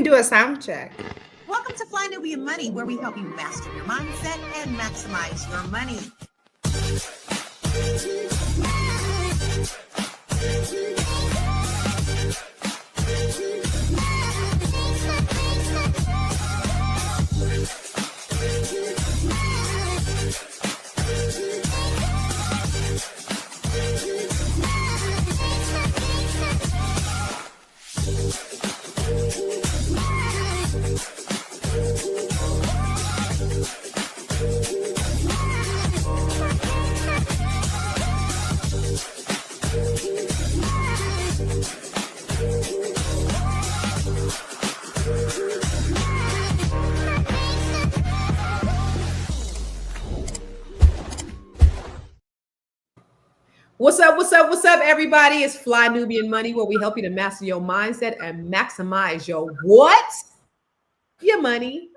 do a sound check. Welcome to Fly Nubian Money, where we help you master your mindset and maximize your money. What's up, everybody? It's Fly Nubian Money, where we help you to master your mindset and maximize your what? Your money.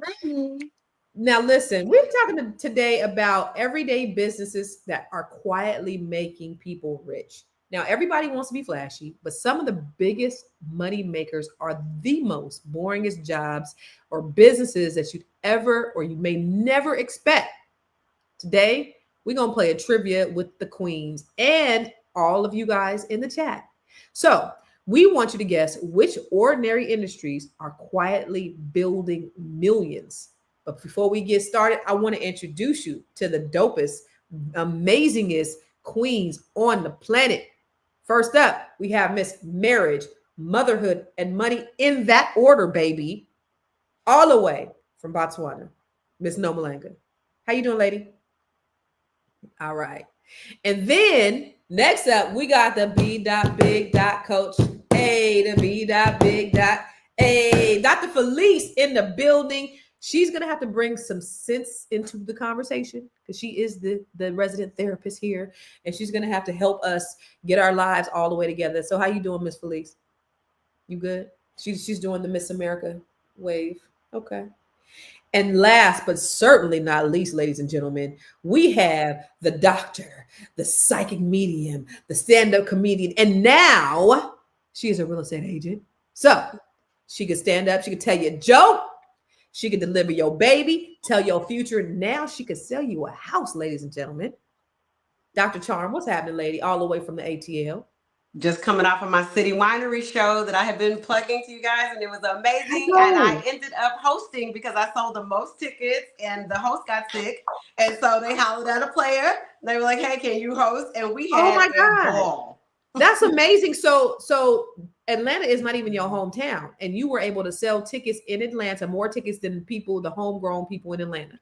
Now, listen, we're talking today about everyday businesses that are quietly making people rich. Now, everybody wants to be flashy, but some of the biggest money makers are the most boringest jobs or businesses that you'd ever or you may never expect. Today, we're going to play a trivia with the queens and all of you guys in the chat. So we want you to guess which ordinary industries are quietly building millions. But before we get started, I want to introduce you to the dopest, amazingest queens on the planet. First up, we have Miss Marriage, Motherhood, and Money in that order, baby. All the way from Botswana, Miss Nomalanga. How you doing, lady? All right. And then next up, we got the B.Big. Coach. Hey, the B.Big. Hey, Dr. Felice in the building. She's going to have to bring some sense into the conversation because she is the resident therapist here. And she's going to have to help us get our lives all the way together. So how you doing, Miss Felice? You good? She's doing the Miss America wave. Okay. And last, but certainly not least, ladies and gentlemen, we have the doctor, the psychic medium, the stand-up comedian, and now she is a real estate agent. So she can stand up, she can tell you a joke, she can deliver your baby, tell your future. Now she can sell you a house, ladies and gentlemen. Dr. Charm, what's happening, lady? All the way from the ATL. Just coming off of my City Winery show that I have been plugging to you guys, and it was amazing. And I ended up hosting because I sold the most tickets, and the host got sick, and so they hollered at a player. They were like, "Hey, can you host?" And we had a ball. That's amazing. So Atlanta is not even your hometown, and you were able to sell tickets in Atlanta, more tickets than the homegrown people in Atlanta.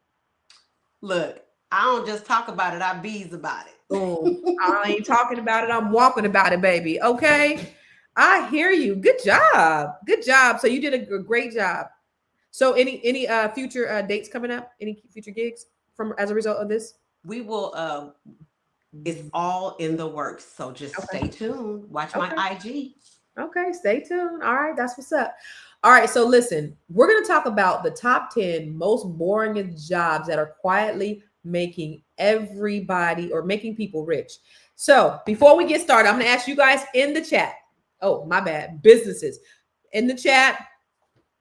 Look, I don't just talk about it; I bees about it. Boom. I ain't talking about it. I'm walking about it, baby. Okay. I hear you. Good job. Good job. So you did a great job. So any future dates coming up? Any future gigs as a result of this? We will. It's all in the works. So just stay tuned. Watch my IG. Okay. Stay tuned. All right. That's what's up. All right. So listen, we're going to talk about the top 10 most boring jobs that are quietly making everybody or making people rich. So before we get started, I'm going to ask you guys in the chat. Oh, my bad. Businesses in the chat.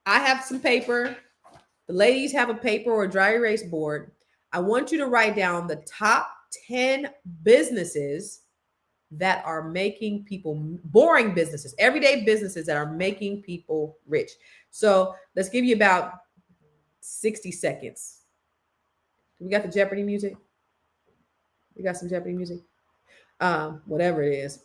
I have some paper. The ladies have a paper or a dry erase board. I want you to write down the top 10 businesses that are making people boring businesses, everyday businesses that are making people rich. So let's give you about 60 seconds. We got the Jeopardy music. We got some Jeopardy music. Whatever it is.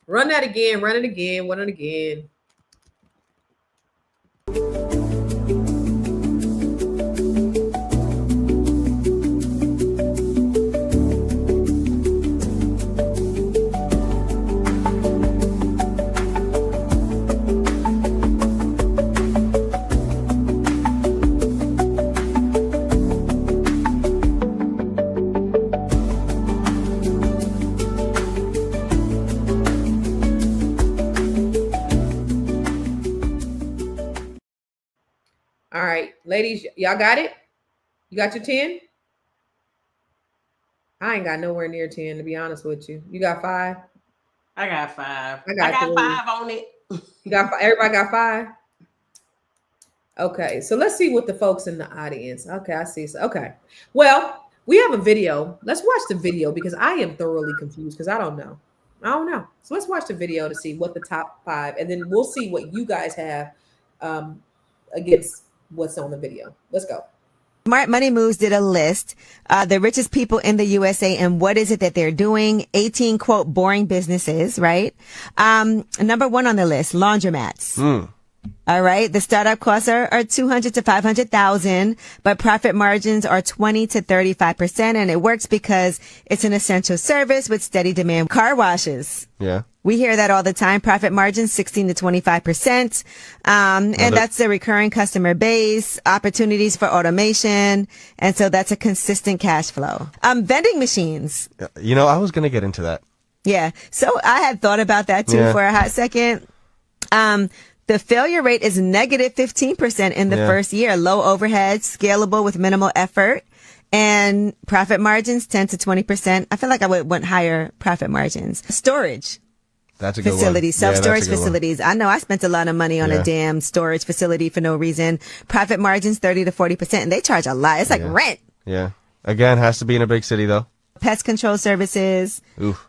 Run that again, run it again, run it again. All right, ladies, y'all got it? You got your 10? I ain't got nowhere near 10, to be honest with you. You got 5? I got 5. I I got got 3. 5 on it. You got 5? Everybody got 5? Okay, so let's see what the folks in the audience. Okay, I see. Okay, well, we have a video. Let's watch the video because I am thoroughly confused because I don't know. I don't know. So let's watch the video to see what the top 5, and then we'll see what you guys have against what's on the video. Let's go. Smart Money Moves did a list, the richest people in the USA and what is it that they're doing. 18 quote boring businesses, right? Number 1 on the list, laundromats. All right. The startup costs are 200 to 500,000, but profit margins are 20 to 35%. And it works because it's an essential service with steady demand. Car washes. Yeah. We hear that all the time. Profit margins 16 to 25%. And that's a recurring customer base, opportunities for automation. And so that's a consistent cash flow. Vending machines. You know, I was going to get into that. Yeah. So I had thought about that too for a hot second. The failure rate is negative 15% in the first year. Low overhead, scalable with minimal effort, and profit margins 10 to 20%. I feel like I would want higher profit margins. Storage. That's a good facilities, one. self-storage facilities. I know I spent a lot of money on a damn storage facility for no reason. Profit margins 30 to 40%, and they charge a lot. It's like rent. Yeah. Again, has to be in a big city though. Pest control services,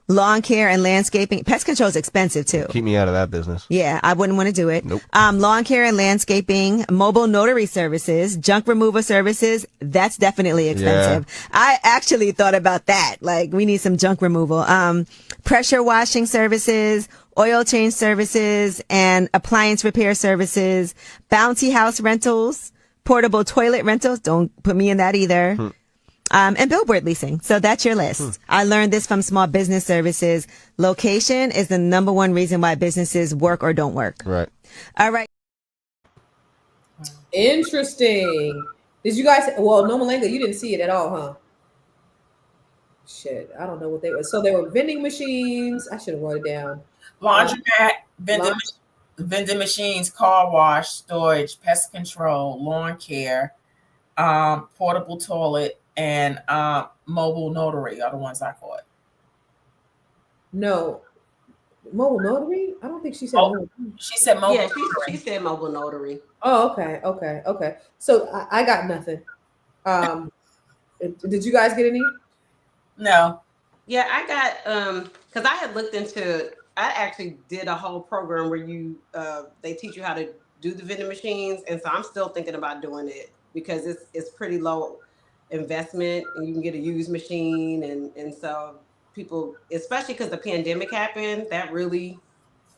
lawn care and landscaping. Pest control is expensive too. Keep me out of that business. Yeah, I wouldn't want to do it. Nope. Lawn care and landscaping, mobile notary services, junk removal services. That's definitely expensive. Yeah. I actually thought about that. Like, we need some junk removal. Pressure washing services, oil change services, and appliance repair services, bounty house rentals, portable toilet rentals. Don't put me in that either. And billboard leasing. So that's your list. I learned this from Small Business Services. Location is the number 1 reason why businesses work or don't work. Right. All right. Interesting. Did you guys, well, Nomalanga, you didn't see it at all, huh? Shit, I don't know what they were. So they were vending machines. I should have wrote it down. Laundromat, vending machines, car wash, storage, pest control, lawn care, portable toilet, and mobile notary are the ones I caught. No. Mobile notary? I don't think she said mobile. She said mobile. Yeah, she said mobile notary. Oh, okay. So I got nothing. Did you guys get any? No. Yeah, I got because I had looked into. I actually did a whole program where you they teach you how to do the vending machines, and so I'm still thinking about doing it because it's pretty low investment and you can get a used machine, and so people, especially because the pandemic happened, that really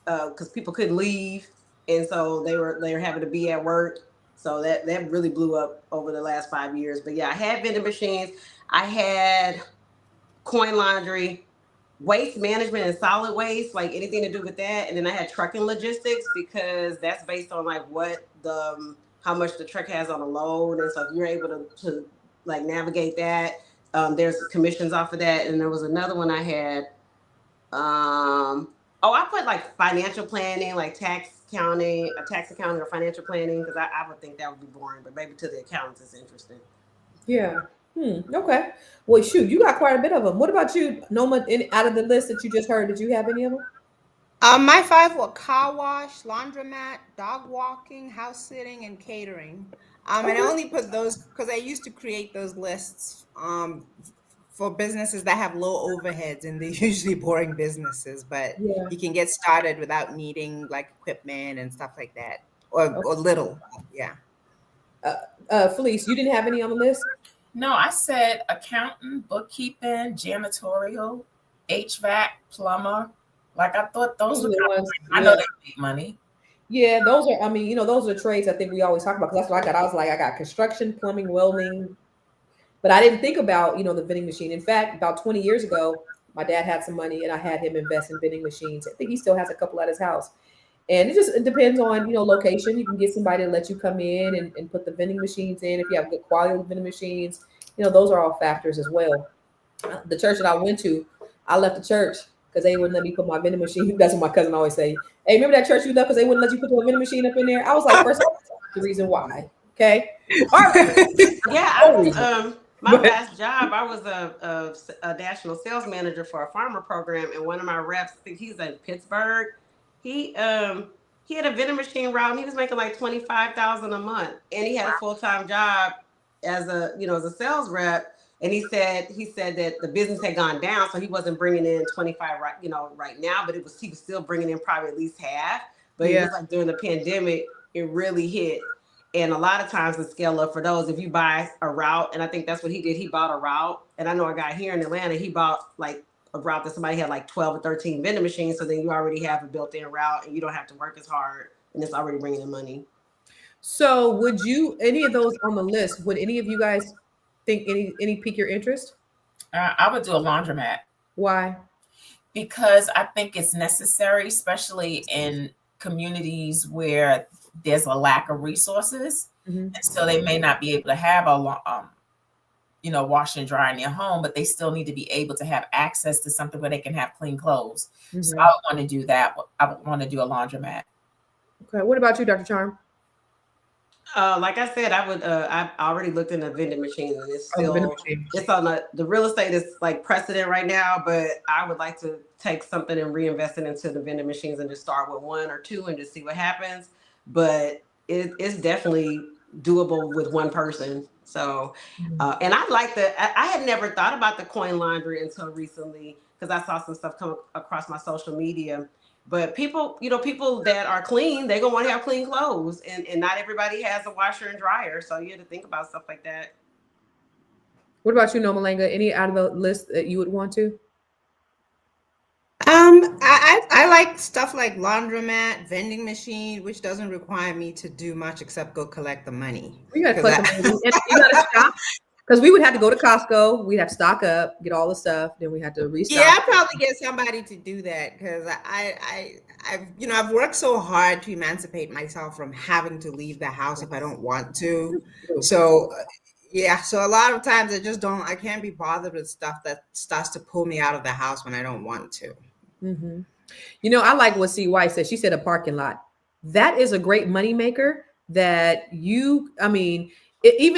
because people couldn't leave, and so they were having to be at work, so that really blew up over the last 5 years. But yeah, I had vending machines, I had coin laundry, waste management and solid waste, like anything to do with that, and then I had trucking logistics because that's based on like what the how much the truck has on a load, and so if you're able to like navigate that, there's commissions off of that. And there was another one I had. I put like financial planning, like tax accounting or financial planning, because I would think that would be boring, but maybe to the accountants it's interesting. Yeah. Okay. Well, shoot, you got quite a bit of them. What about you, Noma? Out of the list that you just heard, did you have any of them? My 5 were car wash, laundromat, dog walking, house sitting, and catering. And I only put those because I used to create those lists for businesses that have low overheads, and they're usually boring businesses, but you can get started without needing like equipment and stuff like that, or little. Yeah. Felice, you didn't have any on the list? No, I said accountant, bookkeeping, janitorial, HVAC, plumber. Like, I thought those were the ones. I know they make money. Yeah, those are, I mean, those are the trades I think we always talk about, because that's what I got. I was like, I got construction, plumbing, welding, but I didn't think about, the vending machine. In fact, about 20 years ago, my dad had some money and I had him invest in vending machines. I think he still has a couple at his house. And it depends on, location. You can get somebody to let you come in and put the vending machines in. If you have good quality vending machines, those are all factors as well. The church that I went to, I left the church because they wouldn't let me put my vending machine. That's what my cousin always say. Hey, remember that church you left because they wouldn't let you put the vending machine up in there? I was like, first of all, that's the reason why. Okay. All right. Yeah, I was my last job, I was a national sales manager for a farmer program, and one of my reps, I think he's in Pittsburgh. He had a vending machine route, and he was making like 25,000 a month, and he had a full-time job as a sales rep. And he said that the business had gone down, so he wasn't bringing in 25 right now, but he was still bringing in probably at least half. But it was like during the pandemic, it really hit. And a lot of times the scale up for those, if you buy a route, and I think that's what he did. He bought a route. And I know a guy here in Atlanta, he bought like a route that somebody had like 12 or 13 vending machines. So then you already have a built-in route and you don't have to work as hard, and it's already bringing in money. So would you, any of those on the list, would any of you guys think any pique your interest? I would do a laundromat. Why? Because I think it's necessary, especially in communities where there's a lack of resources. Mm-hmm. And so they may not be able to have a wash and dry in their home, but they still need to be able to have access to something where they can have clean clothes. Mm-hmm. So I would want to do that. I would want to do a laundromat. Okay. What about you, Dr. Charm? Like I said, I would. I've already looked into vending machines, and it's still it's on the real estate is like precedent right now. But I would like to take something and reinvest it into the vending machines and just start with one or two and just see what happens. But it's definitely doable with one person. So, and I like I had never thought about the coin laundry until recently because I saw some stuff come across my social media. But people that are clean, they're going to want to have clean clothes. And not everybody has a washer and dryer. So you have to think about stuff like that. What about you, Nomalanga? Any out of the list that you would want to? I like stuff like laundromat, vending machine, which doesn't require me to do much except go collect the money. You got to collect the money. And you got to stop. Because we would have to go to Costco, we'd have to stock up, get all the stuff, then we had to restock. Yeah, I'd probably get somebody to do that because I've worked so hard to emancipate myself from having to leave the house if I don't want to. So so a lot of times I can't be bothered with stuff that starts to pull me out of the house when I don't want to. Mm-hmm. I like what C. White said. She said a parking lot. That is a great moneymaker that even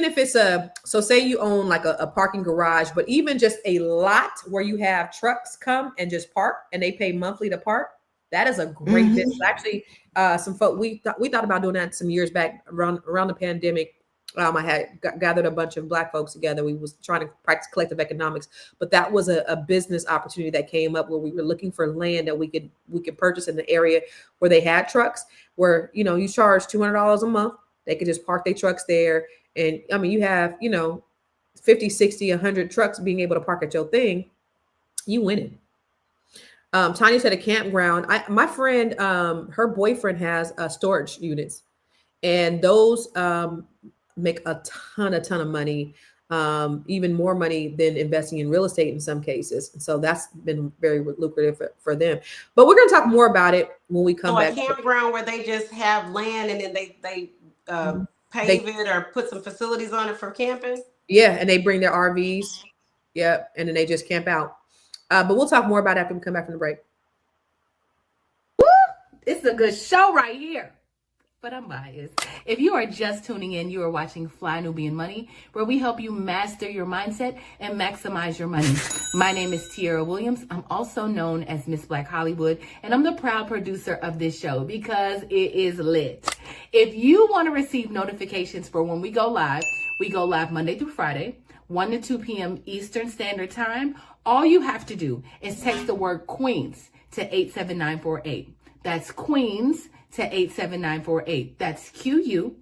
if it's so say you own like a parking garage, but even just a lot where you have trucks come and just park and they pay monthly to park, that is a great business. Actually, some folk, we thought about doing that some years back around the pandemic. I had gathered a bunch of Black folks together. We was trying to practice collective economics, but that was a business opportunity that came up where we were looking for land that we could purchase in the area where they had trucks where, you charge $200 a month. They could just park their trucks there. And you have, 50, 60, 100 trucks being able to park at your thing, you winning. Tanya said a campground. My friend, her boyfriend has storage units, and those make a ton of money, even more money than investing in real estate in some cases. And so that's been very lucrative for them. But we're going to talk more about it when we come back. A campground where they just have land and then they pave it or put some facilities on it for camping. Yeah, and they bring their RVs. Yep, and then they just camp out. But we'll talk more about it after we come back from the break. Woo! It's a good show right here. But I'm biased. If you are just tuning in, you are watching Fly Nubian Money, where we help you master your mindset and maximize your money. My name is Tiara Williams. I'm also known as Miss Black Hollywood, and I'm the proud producer of this show because it is lit. If you want to receive notifications for when we go live Monday through Friday, 1 to 2 p.m. Eastern Standard Time. All you have to do is text the word Queens to 87948. That's Queens to 87948. That's QUEENS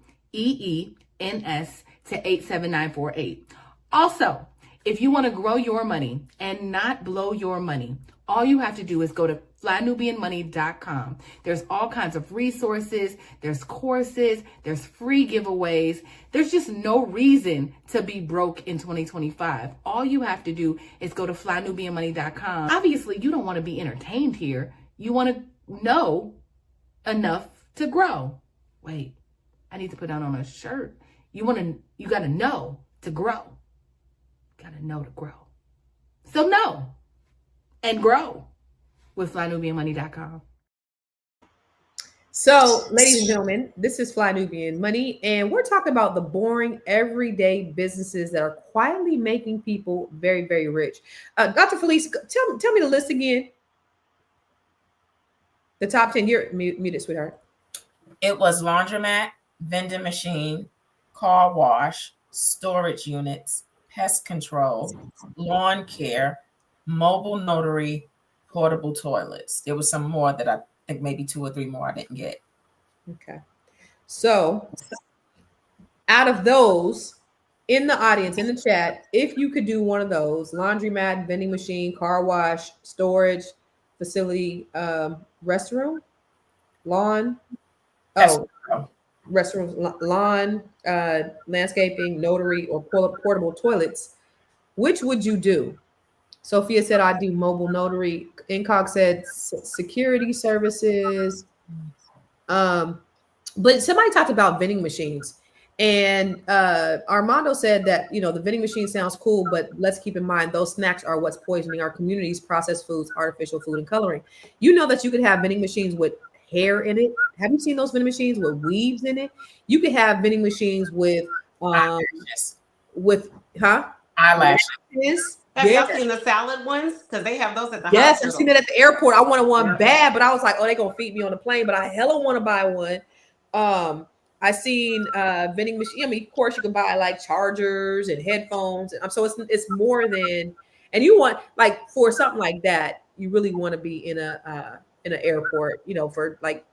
to 87948. Also, if you want to grow your money and not blow your money, all you have to do is go to flynubianmoney.com. There's all kinds of resources, there's courses, there's free giveaways. There's just no reason to be broke in 2025. All you have to do is go to flynubianmoney.com. Obviously, you don't want to be entertained here. You want to know enough to grow. Wait, I need to put that on a shirt. You got to know to grow. Got to know to grow. So know and grow with flynubianmoney.com. So, ladies and gentlemen, this is Fly Nubian Money, and we're talking about the boring, everyday businesses that are quietly making people very, very rich. Dr. Felice, tell me the list again. The top 10. You're muted, sweetheart. It was laundromat, vending machine, car wash, storage units, pest control, lawn care, mobile notary, portable toilets. There was some more that I think maybe 2 or 3 more I didn't get. Okay. So, out of those in the audience, in the chat, if you could do one of those, laundromat, vending machine, car wash, storage, facility, restroom, lawn, restroom, lawn, landscaping, notary, or portable toilets, which would you do? Sophia said, I do mobile notary. Incog said security services. But somebody talked about vending machines. And Armando said that, the vending machine sounds cool, but let's keep in mind those snacks are what's poisoning our communities, processed foods, artificial food, and coloring. You know that you could have vending machines with hair in it. Have you seen those vending machines with weaves in it? You could have vending machines with Eyelashes. Eyelashes. Have y'all seen the salad ones? Because they have those at the Yes, hospital. I've seen it at the airport. I wanted one bad, but I was like, oh, they're gonna feed me on the plane. But I hella want to buy one. I seen vending machine. I mean, of course, you can buy like chargers and headphones. So it's more than. And you want, like, for something like that, you really want to be in an airport, for like,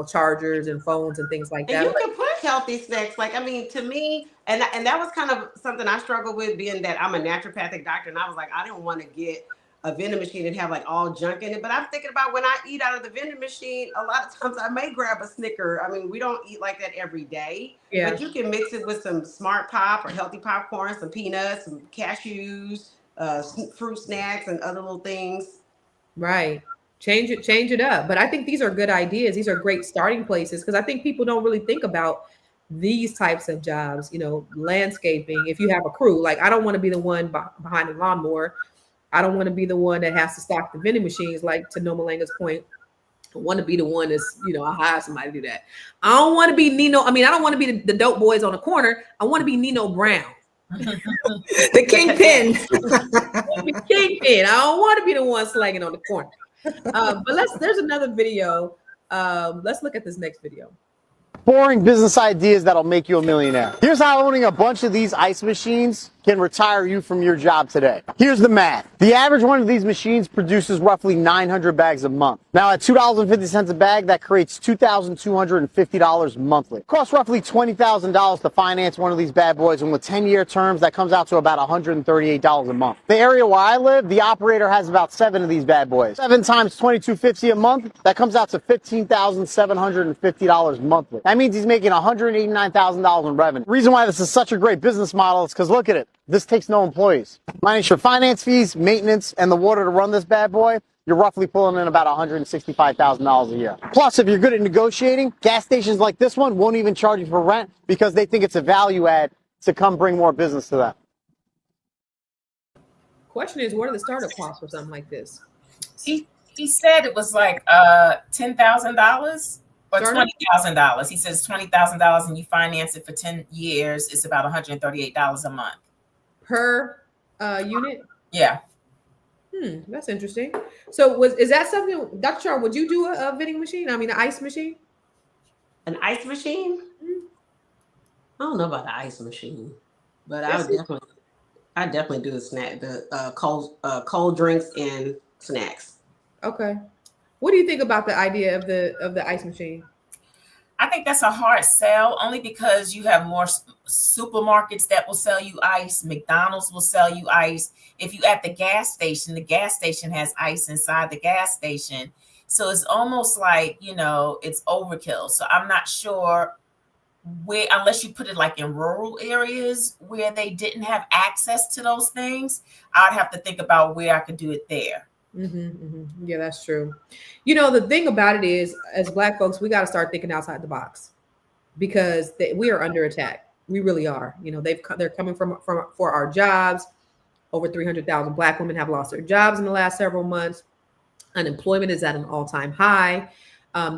chargers and phones and things like that. And you can put healthy snacks. Like, I mean, to me, and that was kind of something I struggled with, being that I'm a naturopathic doctor, and I was like, I didn't want to get a vending machine and have like all junk in it. But I'm thinking about when I eat out of the vending machine, a lot of times I may grab a Snicker. I mean, we don't eat like that every day, but you can mix it with some Smart Pop or healthy popcorn, some peanuts, some cashews, fruit snacks, and other little things. Right. Change it up. But I think these are good ideas. These are great starting places, because I think people don't really think about these types of jobs, landscaping. If you have a crew, like, I don't want to be the one behind the lawnmower. I don't want to be the one that has to stock the vending machines, like to Nomalanga's point. I want to be the one that's, I hire somebody to do that. I don't want to be Nino. I mean, I don't want to be the dope boys on the corner. I want to be Nino Brown. The kingpin. The kingpin. I don't want to be the one slanging on the corner. But there's another video. Let's look at this next video. Boring business ideas that'll make you a millionaire. Here's how owning a bunch of these ice machines can retire you from your job today. Here's the math. The average one of these machines produces roughly 900 bags a month. Now at $2.50 a bag, that creates $2,250 monthly. It costs roughly $20,000 to finance one of these bad boys, and with 10-year terms, that comes out to about $138 a month. The area where I live, the operator has about 7 of these bad boys. 7 times $22.50 a month, that comes out to $15,750 monthly. That means he's making $189,000 in revenue. The reason why this is such a great business model is because look at it. This takes no employees. Minus your finance fees, maintenance, and the water to run this bad boy, you're roughly pulling in about $165,000 a year. Plus, if you're good at negotiating, gas stations like this one won't even charge you for rent because they think it's a value add to come bring more business to them. Question is, what are the startup costs for something like this? He said it was like $10,000 or $20,000. He says $20,000 and you finance it for 10 years. It's about $138 a month. Per unit? Yeah. That's interesting. So is that something, Dr. Char, would you do a vending machine? I mean, an ice machine? An ice machine? I don't know about the ice machine, but I definitely do the cold drinks and snacks. Okay. What do you think about the idea of the ice machine? I think that's a hard sell, only because you have more supermarkets that will sell you ice. McDonald's will sell you ice. If you at the gas station has ice inside the gas station. So it's almost like, it's overkill. So I'm not sure where, unless you put it like in rural areas where they didn't have access to those things, I'd have to think about where I could do it there. Yeah, that's true. The thing about it is, as Black folks, we got to start thinking outside the box, because we are under attack. We really are. They're coming for our jobs. Over 300,000 Black women have lost their jobs in the last several months. Unemployment is at an all-time high.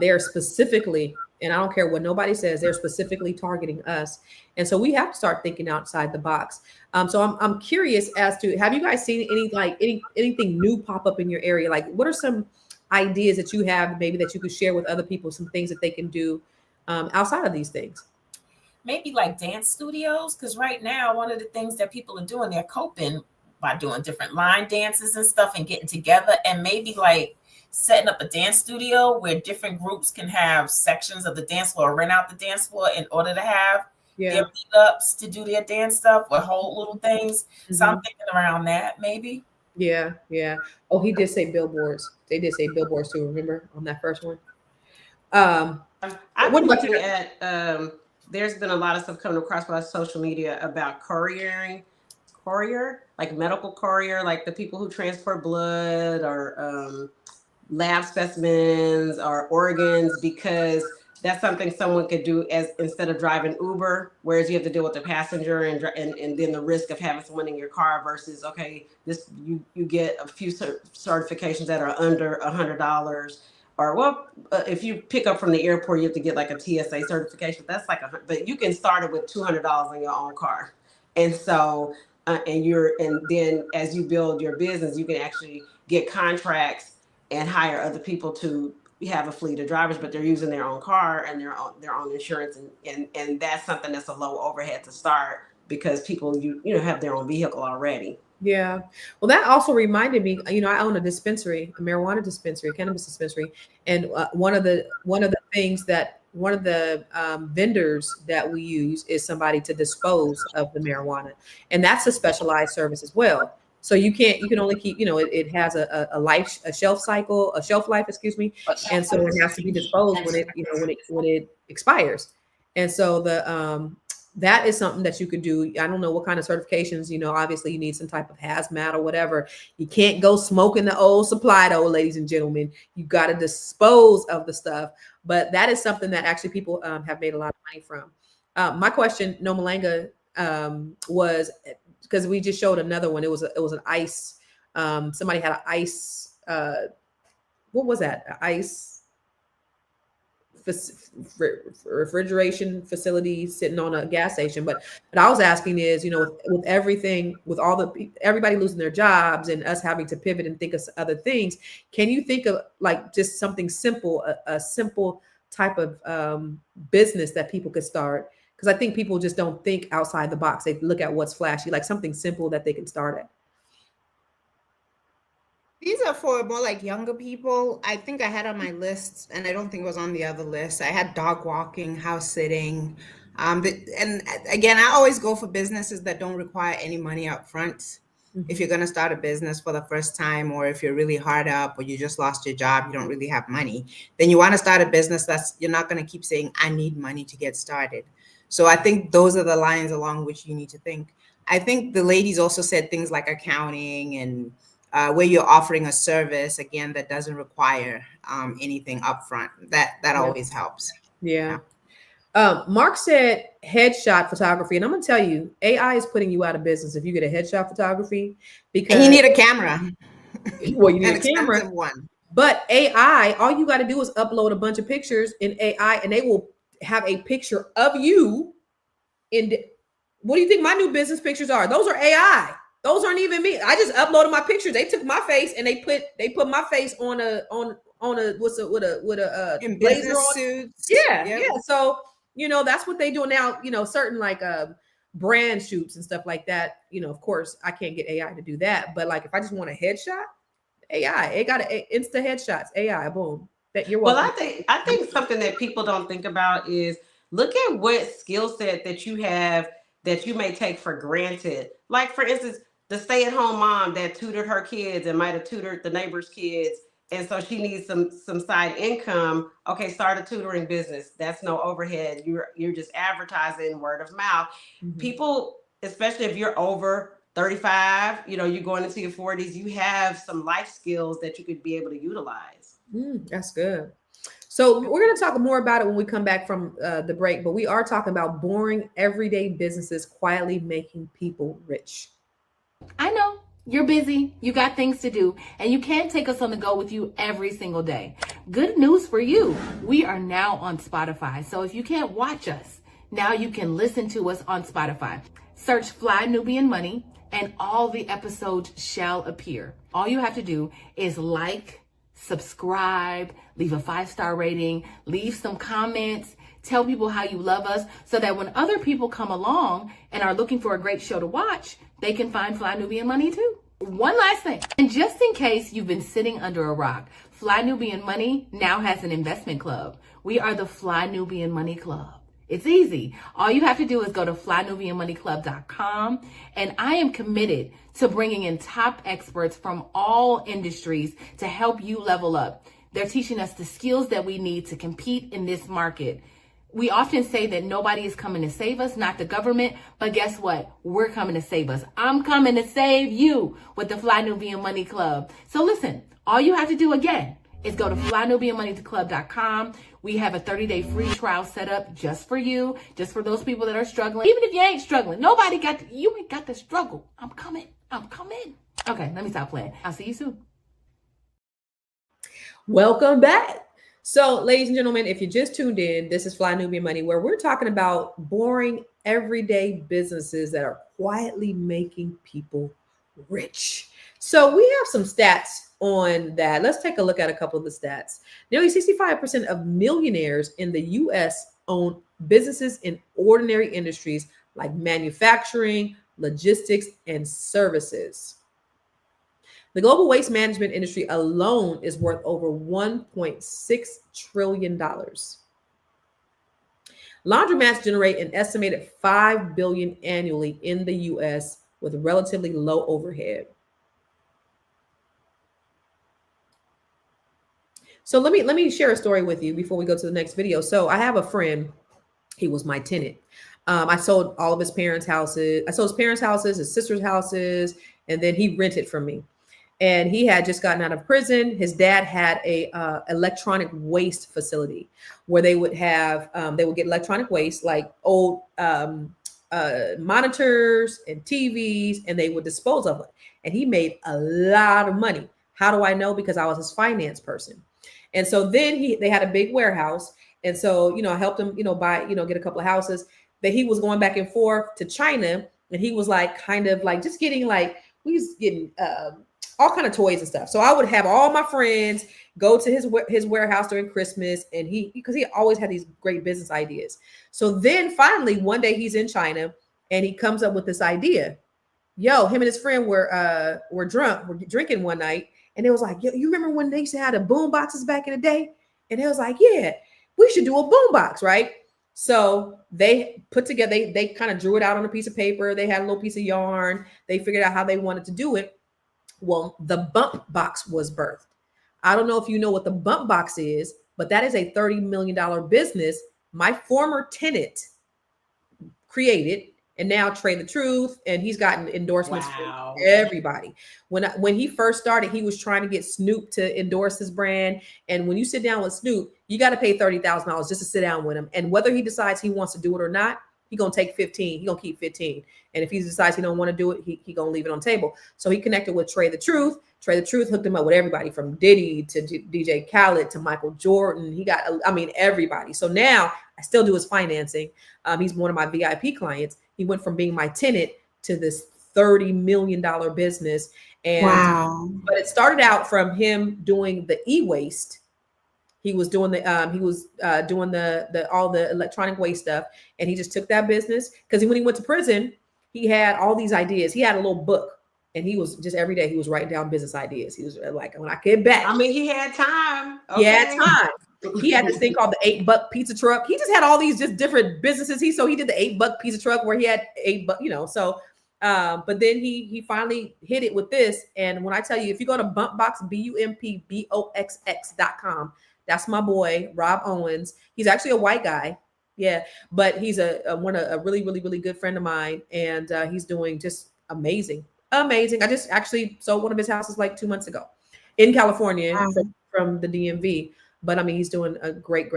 They're specifically, and I don't care what nobody says, they're specifically targeting us. And so we have to start thinking outside the box. So I'm curious as to, have you guys seen anything new pop up in your area? Like, what are some ideas that you have maybe that you could share with other people, some things that they can do outside of these things? Maybe like dance studios, because right now one of the things that people are doing, they're coping by doing different line dances and stuff and getting together, and maybe like setting up a dance studio where different groups can have sections of the dance floor, rent out the dance floor in order to have their meetups to do their dance stuff or whole little things. So I'm thinking around that maybe. Yeah. Oh, he did say billboards. They did say billboards too, remember, on that first one? I've been looking at there's been a lot of stuff coming across my social media about courier, like medical courier, like the people who transport blood or lab specimens or organs, because that's something someone could do as instead of driving Uber, whereas you have to deal with the passenger and then the risk of having someone in your car versus, okay, this you get a few certifications that are under $100. Or if you pick up from the airport, you have to get like a TSA certification. That's like but you can start it with $200 in your own car. And so, and then as you build your business, you can actually get contracts and hire other people to have a fleet of drivers, but they're using their own car and their own insurance. And that's something that's a low overhead to start because people, have their own vehicle already. Yeah. Well, that also reminded me, I own a dispensary, a marijuana dispensary, a cannabis dispensary. And one of the vendors that we use is somebody to dispose of the marijuana. And that's a specialized service as well. So you can only keep, it has a shelf life, excuse me. And so it has to be disposed when it expires. And so that is something that you could do. I don't know what kind of certifications, obviously you need some type of hazmat or whatever. You can't go smoking the old supply though, ladies and gentlemen. You got to dispose of the stuff. But that is something that actually people have made a lot of money from. My question, Nomalanga, was, because we just showed another one. It was an ice. Somebody had an ice. What was that? Ice refrigeration facility sitting on a gas station. But what I was asking is, with everything, with everybody losing their jobs and us having to pivot and think of other things, can you think of like just something simple, a simple type of business that people could start? Because I think people just don't think outside the box. They look at what's flashy, like something simple that they can start at. These are for more like younger people. I think I had on my list, and I don't think it was on the other list. I had dog walking, house sitting. And again, I always go for businesses that don't require any money up front. Mm-hmm. If you're going to start a business for the first time, or if you're really hard up, or you just lost your job, you don't really have money, then you want to start a business you're not going to keep saying, I need money to get started. So I think those are the lines along which you need to think. I think the ladies also said things like accounting and where you're offering a service, again, that doesn't require anything upfront. That always helps. Yeah. Mark said headshot photography. And I'm going to tell you, AI is putting you out of business if you get a headshot photography. Because and you need a camera. Well, you need a camera. One. But AI, all you got to do is upload a bunch of pictures in AI, and they will have a picture of you. What do you think my new business pictures are? Those are AI. Those aren't even me. I just uploaded my pictures. They took my face and they put my face on a with a in blazer business on. Suits. Yeah. So that's what they do now. Certain like brand shoots and stuff like that. Of course, I can't get AI to do that. But like if I just want a headshot, AI, it got insta headshots. AI, boom. That you're welcome. Well, I think something that people don't think about is look at what skill set that you have that you may take for granted. Like for instance, the stay-at-home mom that tutored her kids and might have tutored the neighbor's kids, and so she needs some side income. Okay, start a tutoring business. That's no overhead. You're just advertising word of mouth. Mm-hmm. People, especially if you're over 35, you're going into your 40s, you have some life skills that you could be able to utilize. That's good. So we're going to talk more about it when we come back from the break, but we are talking about boring everyday businesses quietly making people rich. I know You're busy, you got things to do, and you can't take us on the go with you every single day. Good news for you. We are now on Spotify. So if you can't watch us, now you can listen to us on Spotify. Search Fly Nubian Money and all the episodes shall appear. All you have to do is like, subscribe, leave a 5-star rating, leave some comments, tell people how you love us so that when other people come along and are looking for a great show to watch, they can find Fly Nubian Money too. One last thing, and just in case you've been sitting under a rock, Fly Nubian Money now has an investment club. We are the Fly Nubian Money Club. It's easy. All you have to do is go to flynubianmoneyclub.com, and I am committed to bringing in top experts from all industries to help you level up. They're teaching us the skills that we need to compete in this market. We often say that nobody is coming to save us, not the government, but guess what? We're coming to save us. I'm coming to save you with the Fly Nubian Money Club. So listen, all you have to do again is go to flynubianmoneyclub.com. We have a 30-day free trial set up just for you, just for those people that are struggling. Even if you ain't struggling, you ain't got to struggle. I'm coming. Okay, let me stop playing. I'll see you soon. Welcome back. So, ladies and gentlemen, if you just tuned in, this is Fly Nubian Money, where we're talking about boring, everyday businesses that are quietly making people rich. So we have some stats on that. Let's take a look at a couple of the stats. Nearly 65% of millionaires in the U.S. own businesses in ordinary industries like manufacturing, logistics, and services. The global waste management industry alone is worth over $1.6 trillion. Laundromats generate an estimated $5 billion annually in the US with relatively low overhead. So let me share a story with you before we go to the next video. So I have a friend, he was my tenant. I sold all of his parents' houses. I sold his parents' houses, his sister's houses, and then he rented from me. And he had just gotten out of prison. His dad had a electronic waste facility where they would have they would get electronic waste like old monitors and TVs, and they would dispose of it. And he made a lot of money. How do I know? Because I was his finance person. And so then they had a big warehouse. And so, I helped him, buy, get a couple of houses. That he was going back and forth to China. And he was like, kind of like just getting like, we was getting all kind of toys and stuff. So I would have all my friends go to his warehouse during Christmas, and because he always had these great business ideas. So then finally one day he's in China and he comes up with this idea. Him and his friend were drunk, were drinking one night, and it was like, yo, you remember when they used to have the boom boxes back in the day? And it was like, yeah, we should do a boom box, right? So they put together, they kind of drew it out on a piece of paper. They had a little piece of yarn. They figured out how they wanted to do it. Well, the bump box was birthed. I don't know if you know what the bump box is, but that is a $30 million business my former tenant created, and now Trade the Truth, and he's gotten endorsements from everybody. When he first started, he was trying to get Snoop to endorse his brand. And when you sit down with Snoop, you got to pay $30,000 just to sit down with him. And whether he decides he wants to do it or not, he gonna take 15. He gonna keep 15. And if he decides he don't want to do it, he gonna leave it on the table. So he connected with Trade the Truth. Trade the Truth hooked him up with everybody from Diddy to DJ Khaled to Michael Jordan. He got, everybody. So now I still do his financing. He's one of my VIP clients. He went from being my tenant to this $30 million business. And wow. But it started out from him doing the e-waste. He was doing doing all the electronic waste stuff, and he just took that business because when he went to prison, he had all these ideas. He had a little book, and he was just every day he was writing down business ideas. He was like, when I get back, he had time. Okay. He had time. He had this thing called the $8 pizza truck. He just had all these just different businesses. He did the $8 pizza truck where he had $8, So, but then he finally hit it with this. And when I tell you, if you go to bumpbox, bumpboxx.com. That's my boy, Rob Owens. He's actually a white guy. Yeah. But he's a really, really, really good friend of mine. And he's doing just amazing. Amazing. I just actually sold one of his houses like 2 months ago in California from the DMV. But he's doing a great.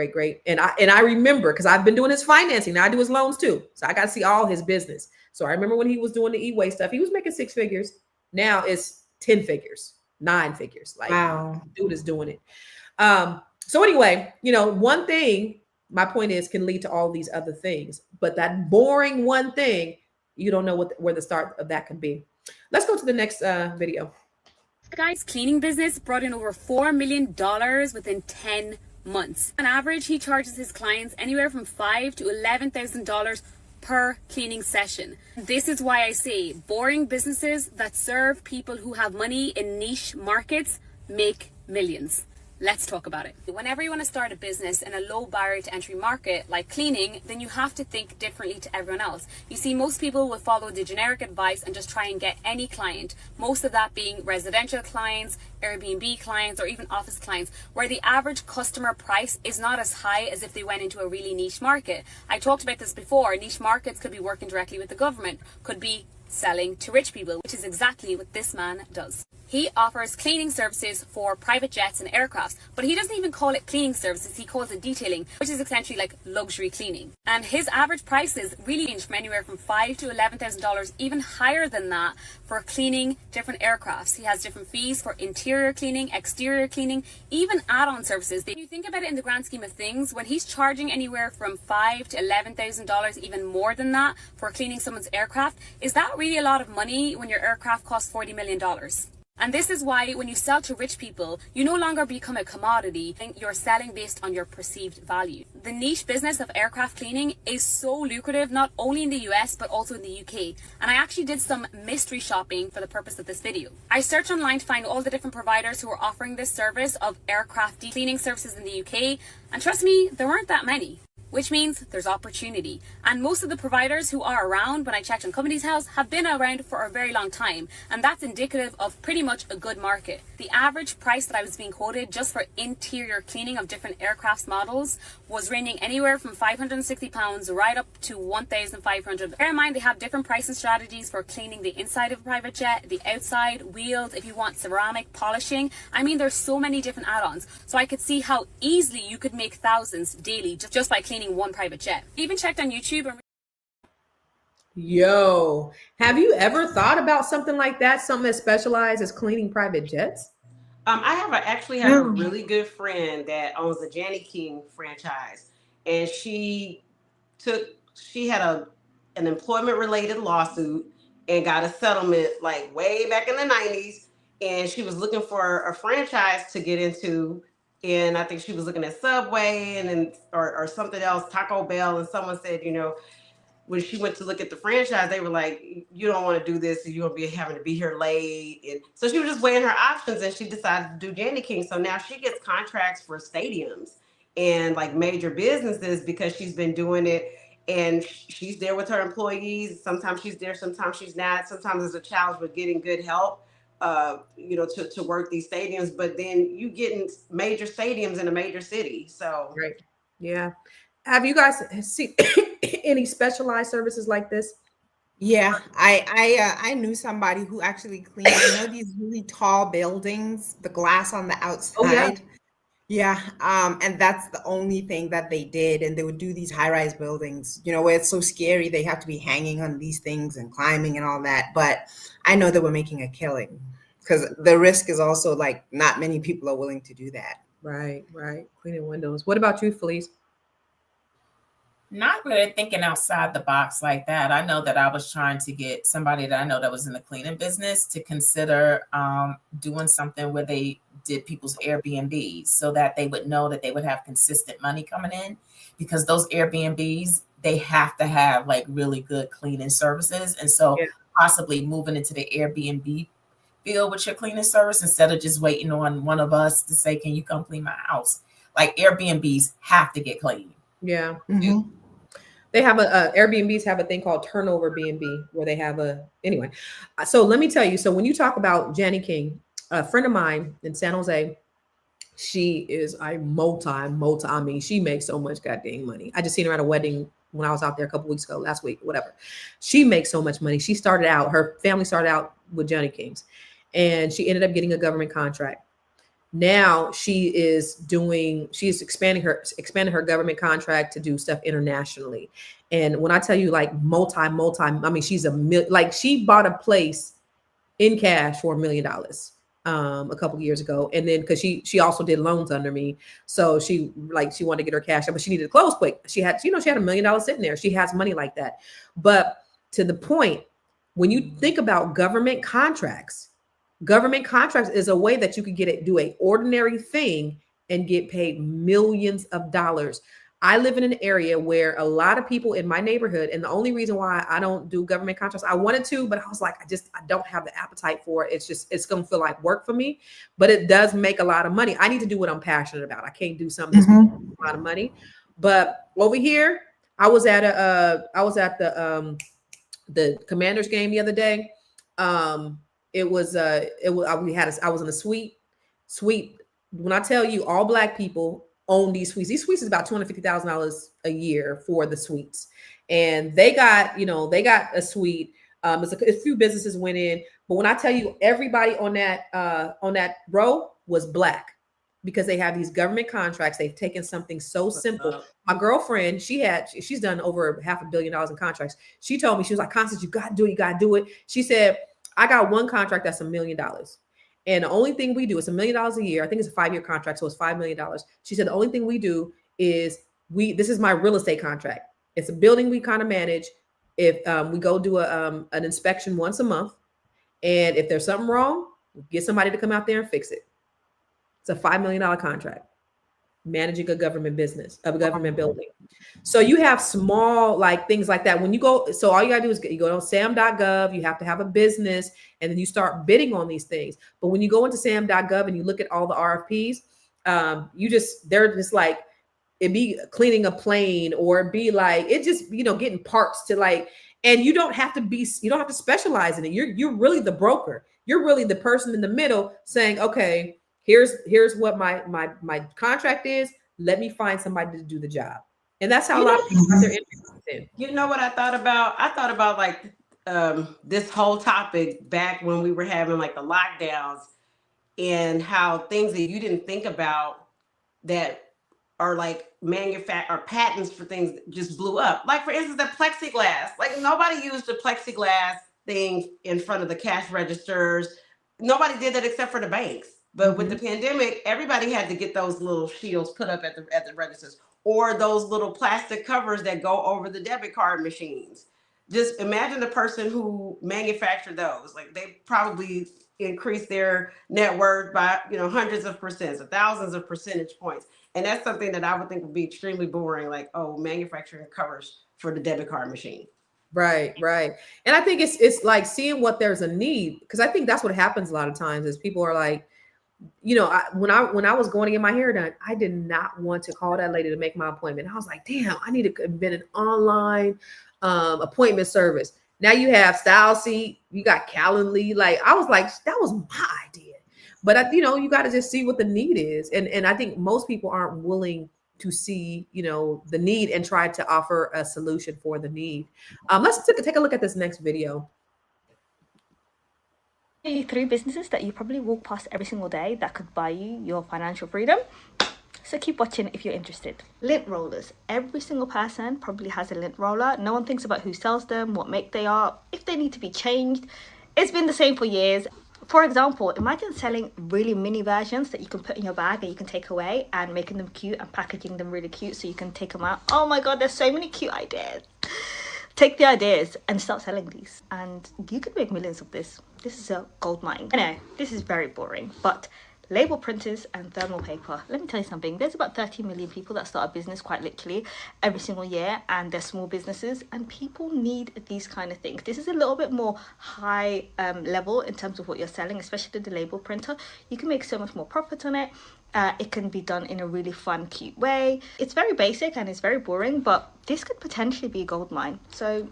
And I remember because I've been doing his financing. Now I do his loans too. So I got to see all his business. So I remember when he was doing the e-waste stuff, he was making 6 figures. Now it's 10 figures, 9 figures. Like, Wow. dude is doing it. So anyway, one thing, my point is, can lead to all these other things, but that boring one thing, you don't know where the start of that can be. Let's go to the next video. The guy's cleaning business brought in over $4 million within 10 months. On average, he charges his clients anywhere from $5,000 to $11,000 per cleaning session. This is why I say boring businesses that serve people who have money in niche markets make millions. Let's talk about it. Whenever you want to start a business in a low barrier to entry market like cleaning, then you have to think differently to everyone else. You see, most people will follow the generic advice and just try and get any client, most of that being residential clients, Airbnb clients, or even office clients, where the average customer price is not as high as if they went into a really niche market. I talked about this before. Niche markets could be working directly with the government, could be selling to rich people, which is exactly what this man does. He offers cleaning services for private jets and aircrafts, but he doesn't even call it cleaning services, he calls it detailing, which is essentially like luxury cleaning. And his average prices really range from anywhere from $5,000 to $11,000, even higher than that, for cleaning different aircrafts. He has different fees for interior cleaning, exterior cleaning, even add-on services. If you think about it in the grand scheme of things, when he's charging anywhere from $5,000 to $11,000, even more than that, for cleaning someone's aircraft, is that really a lot of money when your aircraft costs $40 million? And this is why when you sell to rich people, you no longer become a commodity, you're selling based on your perceived value. The niche business of aircraft cleaning is so lucrative, not only in the US, but also in the UK. And I actually did some mystery shopping for the purpose of this video. I searched online to find all the different providers who are offering this service of aircraft cleaning services in the UK. And trust me, there weren't that many. Which means there's opportunity. And most of the providers who are around, when I checked on Companies House, have been around for a very long time. And that's indicative of pretty much a good market. The average price that I was being quoted just for interior cleaning of different aircraft models was ranging anywhere from £560 right up to £1,500. Bear in mind, they have different pricing strategies for cleaning the inside of a private jet, the outside, wheels, if you want ceramic polishing. I mean, there's so many different add-ons. So I could see how easily you could make thousands daily just by cleaning one private jet. Even checked on YouTube and Yo, have you ever thought about something like that? Something that specializes as cleaning private jets? I actually have a really good friend that owns the Janny King franchise, and she had an employment related lawsuit and got a settlement like way back in the 90s, and she was looking for a franchise to get into. And I think she was looking at Subway and then or something else, Taco Bell, and someone said, when she went to look at the franchise, they were like, you don't want to do this, you're going to be having to be here late. And so she was just weighing her options, and she decided to do Janny King. So now she gets contracts for stadiums and like major businesses because she's been doing it. And she's there with her employees. Sometimes she's there, sometimes she's not. Sometimes there's a challenge with getting good help. To work these stadiums, but then you get in major stadiums in a major city. So right, yeah. Have you guys seen any specialized services like this? Yeah, I knew somebody who actually cleaned, these really tall buildings, the glass on the outside. Oh, yeah. Yeah, and that's the only thing that they did. And they would do these high-rise buildings, where it's so scary. They have to be hanging on these things and climbing and all that. But I know they were making a killing because the risk is also like not many people are willing to do that. Right. Cleaning windows. What about you, Felice? Not really thinking outside the box like that. I know that I was trying to get somebody that I know that was in the cleaning business to consider doing something where they did people's Airbnbs so that they would know that they would have consistent money coming in, because those Airbnbs, they have to have like really good cleaning services. And so possibly moving into the Airbnb field with your cleaning service instead of just waiting on one of us to say, can you come clean my house? Like Airbnbs have to get clean. Yeah. Mm-hmm. They have Airbnbs have a thing called turnover B&B where they have anyway. So let me tell you. So when you talk about Janny King, a friend of mine in San Jose, she is a multi. I mean, she makes so much goddamn money. I just seen her at a wedding when I was out there a couple weeks ago, last week, whatever. She makes so much money. Her family started out with Janny Kings, and she ended up getting a government contract. Now she's expanding her government contract to do stuff internationally. And when I tell you like multi, I mean, she's she bought a place in cash for $1 million a couple of years ago. And then because she also did loans under me, so she wanted to get her cash out, but she needed to close quick. She had she had $1 million sitting there. She has money like that. But to the point, when you think about government contracts is a way that you could do a ordinary thing and get paid millions of dollars. I live in an area where a lot of people in my neighborhood, and the only reason why I don't do government contracts, I wanted to, but I was like, I don't have the appetite for it. It's going to feel like work for me, but it does make a lot of money. I need to do what I'm passionate about. I can't do something that's a lot of money. But over here, I was at the Commanders game the other day. I was in a suite. When I tell you, all Black people own these suites. These suites is about $250,000 a year for the suites, and they got a suite. A few businesses went in, but when I tell you, everybody on that row was Black, because they have these government contracts. They've taken something so simple. My girlfriend, she's done over $500 million in contracts. She told me, she was like, Constance, you got to do it. You got to do it. She said, I got one contract that's $1 million. And the only thing we do, it's $1 million a year. I think it's a 5-year contract, so it's $5 million. She said the only thing we do is this is my real estate contract. It's a building we kind of manage. If we go do an inspection once a month, and if there's something wrong, get somebody to come out there and fix it. It's a $5 million contract, managing a government business, a government building. So you have small things like that. When you go, so all you gotta do is you go on sam.gov, you have to have a business, and then you start bidding on these things. But when you go into sam.gov and you look at all the RFPs, they're just like, it be cleaning a plane, or be like, it just, getting parts to and you don't have to specialize in it. You're really the broker. You're really the person in the middle saying, okay, here's what my contract is. Let me find somebody to do the job. And that's how a lot of people got their interested in. You know what I thought about? I thought about this whole topic back when we were having the lockdowns, and how things that you didn't think about that are or patents for things just blew up. Like, for instance, the plexiglass. Nobody used the plexiglass thing in front of the cash registers. Nobody did that except for the banks. But with the pandemic, everybody had to get those little shields put up at the registers, or those little plastic covers that go over the debit card machines. Just imagine the person who manufactured those. They probably increased their net worth by hundreds of percents, or thousands of percentage points. And that's something that I would think would be extremely boring, manufacturing covers for the debit card machine. Right. And I think it's like seeing what there's a need, because I think that's what happens a lot of times is people are like, when I was going to get my hair done, I did not want to call that lady to make my appointment. I was like, damn, I need to invent an online appointment service. Now you have StyleSeat, you got Calendly. I was like, that was my idea. But you got to just see what the need is, and I think most people aren't willing to see the need and try to offer a solution for the need. Let's take a look at this next video. 3 businesses that you probably walk past every single day that could buy you your financial freedom. So keep watching if you're interested. Lint rollers. Every single person probably has a lint roller. No one thinks about who sells them, what make they are, if they need to be changed. It's been the same for years. For example, imagine selling really mini versions that you can put in your bag and you can take away, and making them cute and packaging them really cute so you can take them out. Oh my God, there's so many cute ideas. Take the ideas and start selling these, and you could make millions of this. This is a gold mine. I know, this is very boring, but label printers and thermal paper. Let me tell you something. There's about 30 million people that start a business quite literally every single year, and they're small businesses, and people need these kind of things. This is a little bit more high level in terms of what you're selling, especially the label printer. You can make so much more profit on it. It can be done in a really fun, cute way. It's very basic and it's very boring, but this could potentially be a gold mine. So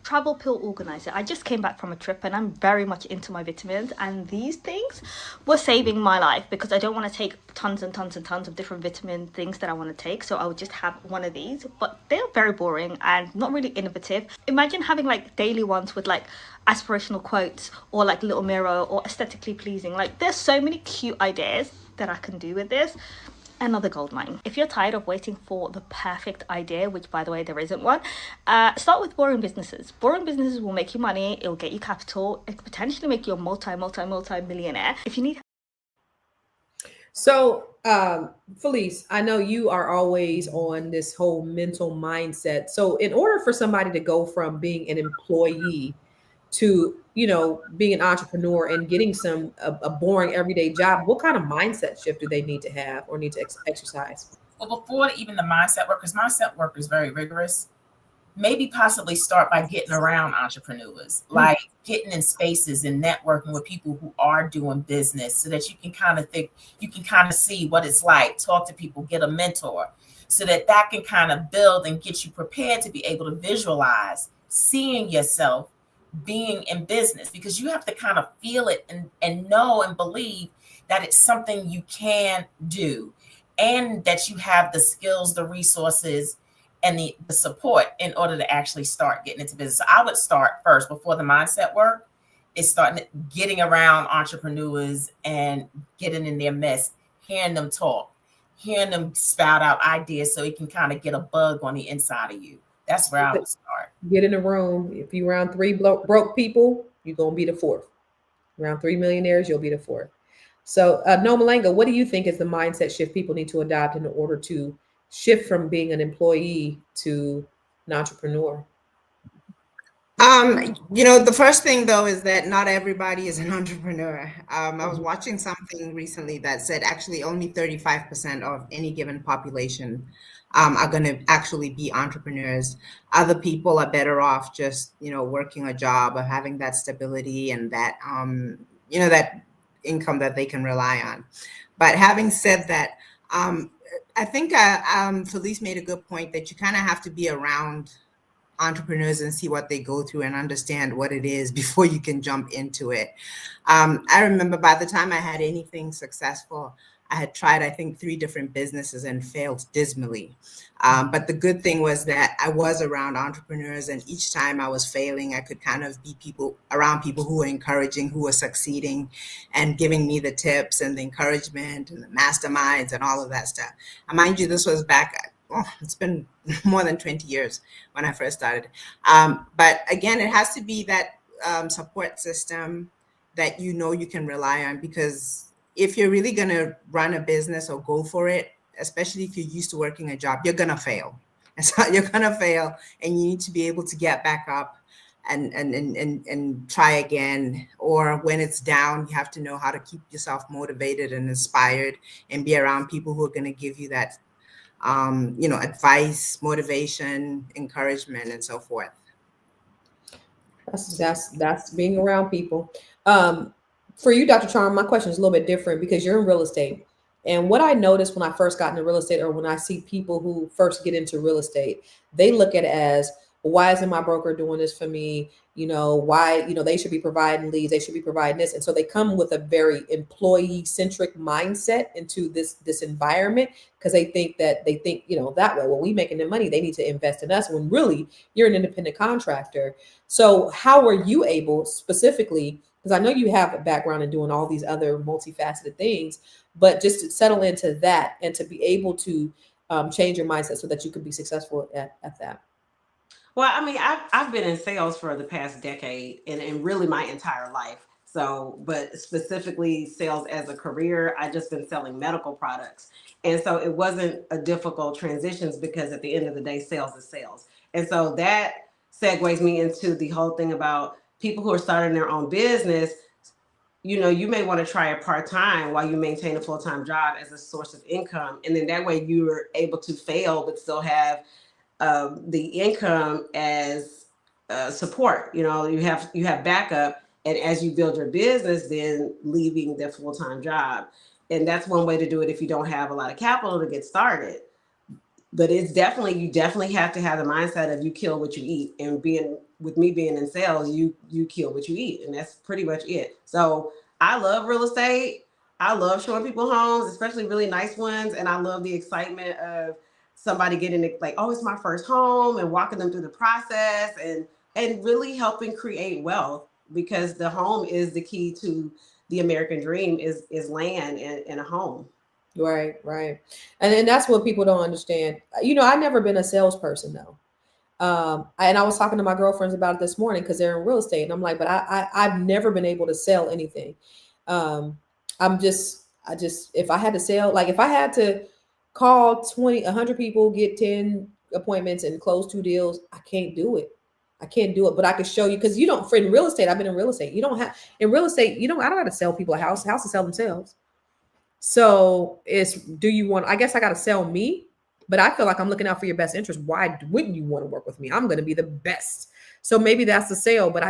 travel pill organizer. I just came back from a trip and I'm very much into my vitamins, and these things were saving my life because I don't want to take tons and tons and tons of different vitamin things that I want to take. So I would just have one of these, but they're very boring and not really innovative. Imagine having daily ones with aspirational quotes, or little mirror, or aesthetically pleasing. There's so many cute ideas that I can do with this. another gold mine. If you're tired of waiting for the perfect idea, which by the way, there isn't one, start with boring businesses. Boring businesses will make you money, it'll get you capital, it could potentially make you a multi-millionaire. If you need So, Felice, I know you are always on this whole mental mindset. So, in order for somebody to go from being an employee to, being an entrepreneur and getting a boring everyday job, what kind of mindset shift do they need to have or need to exercise? Well, before even the mindset work, because mindset work is very rigorous, maybe possibly start by getting around entrepreneurs, like getting in spaces and networking with people who are doing business so that you can kind of see what it's like, talk to people, get a mentor, so that can kind of build and get you prepared to be able to visualize seeing yourself being in business, because you have to kind of feel it and know and believe that it's something you can do and that you have the skills, the resources, and the support in order to actually start getting into business. So I would start first, before the mindset work, is starting getting around entrepreneurs and getting in their mess, hearing them talk, hearing them spout out ideas so it can kind of get a bug on the inside of you. That's where I would start. Get in a room. If you around three broke people, you're going to be the fourth. Around 3 millionaires, you'll be the fourth. So, Nomalanga, what do you think is the mindset shift people need to adopt in order to shift from being an employee to an entrepreneur? The first thing though is that not everybody is an entrepreneur. I was watching something recently that said actually only 35% of any given population are going to actually be entrepreneurs. Other people are better off just, working a job or having that stability and that, that income that they can rely on. But having said that, I think Felice made a good point that you kind of have to be around entrepreneurs and see what they go through and understand what it is before you can jump into it. I remember by the time I had anything successful, I had tried, I think, 3 different businesses and failed dismally. But the good thing was that I was around entrepreneurs, and each time I was failing, I could kind of be around people who were encouraging, who were succeeding, and giving me the tips and the encouragement and the masterminds and all of that stuff. And mind you, this was back, it's been more than 20 years when I first started. But again, it has to be that support system that you can rely on, because if you're really going to run a business or go for it, especially if you're used to working a job, you're going to fail. And so you're going to fail, and you need to be able to get back up and try again. Or when it's down, you have to know how to keep yourself motivated and inspired and be around people who are going to give you that, advice, motivation, encouragement, and so forth. That's being around people. For you, Dr. Charm, my question is a little bit different because you're in real estate. And what I noticed when I first got into real estate, or when I see people who first get into real estate, they look at it as, why isn't my broker doing this for me? Why, they should be providing leads, they should be providing this. And so they come with a very employee-centric mindset into this environment, because they think that that way, well, we making the money, they need to invest in us, when really you're an independent contractor. So how are you able specifically, because I know you have a background in doing all these other multifaceted things, but just to settle into that and to be able to change your mindset so that you could be successful at that? Well, I mean, I've been in sales for the past decade and really my entire life. So, but specifically sales as a career, I just been selling medical products. And so it wasn't a difficult transition, because at the end of the day, sales is sales. And so that segues me into the whole thing about people who are starting their own business. You may want to try it part-time while you maintain a full-time job as a source of income. And then that way you're able to fail, but still have the income as support. You have backup, and as you build your business, then leaving the full-time job. And that's one way to do it if you don't have a lot of capital to get started. But you definitely have to have the mindset of you kill what you eat. And with me being in sales, you kill what you eat, and that's pretty much it. So I love real estate. I love showing people homes, especially really nice ones, and I love the excitement of somebody getting it, like, oh, it's my first home, and walking them through the process and really helping create wealth, because the home is the key to the American dream, is land and a home. Right, right. And that's what people don't understand. I've never been a salesperson though. And I was talking to my girlfriends about it this morning because they're in real estate, and I'm like, but I've never been able to sell anything. Um, if I had to sell, like if I had to call 100 people, get 10 appointments and close 2 deals, I can't do it. I can't do it, but I could show you because for in real estate, I've been in real estate. You don't have in real estate, I don't got to sell people a house. Houses sell themselves. So I guess I got to sell me, but I feel like I'm looking out for your best interest. Why wouldn't you want to work with me? I'm going to be the best. So maybe that's the sale, but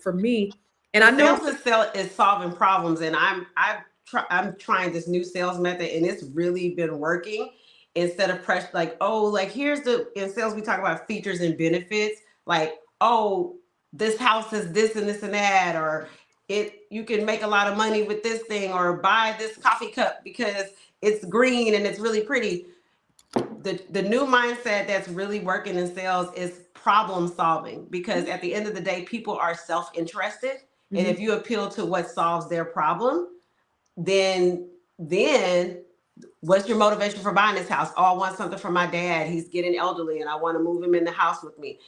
for me, and I know sales is solving problems. And I'm trying this new sales method, and it's really been working. Instead of press, here's in sales, we talk about features and benefits. Like, oh, this house is this and this and that, or you can make a lot of money with this thing, or buy this coffee cup because it's green and it's really pretty. The new mindset that's really working in sales is problem solving, because at the end of the day, people are self-interested. Mm-hmm. And if you appeal to what solves their problem, then what's your motivation for buying this house? Oh, I want something for my dad. He's getting elderly and I want to move him in the house with me.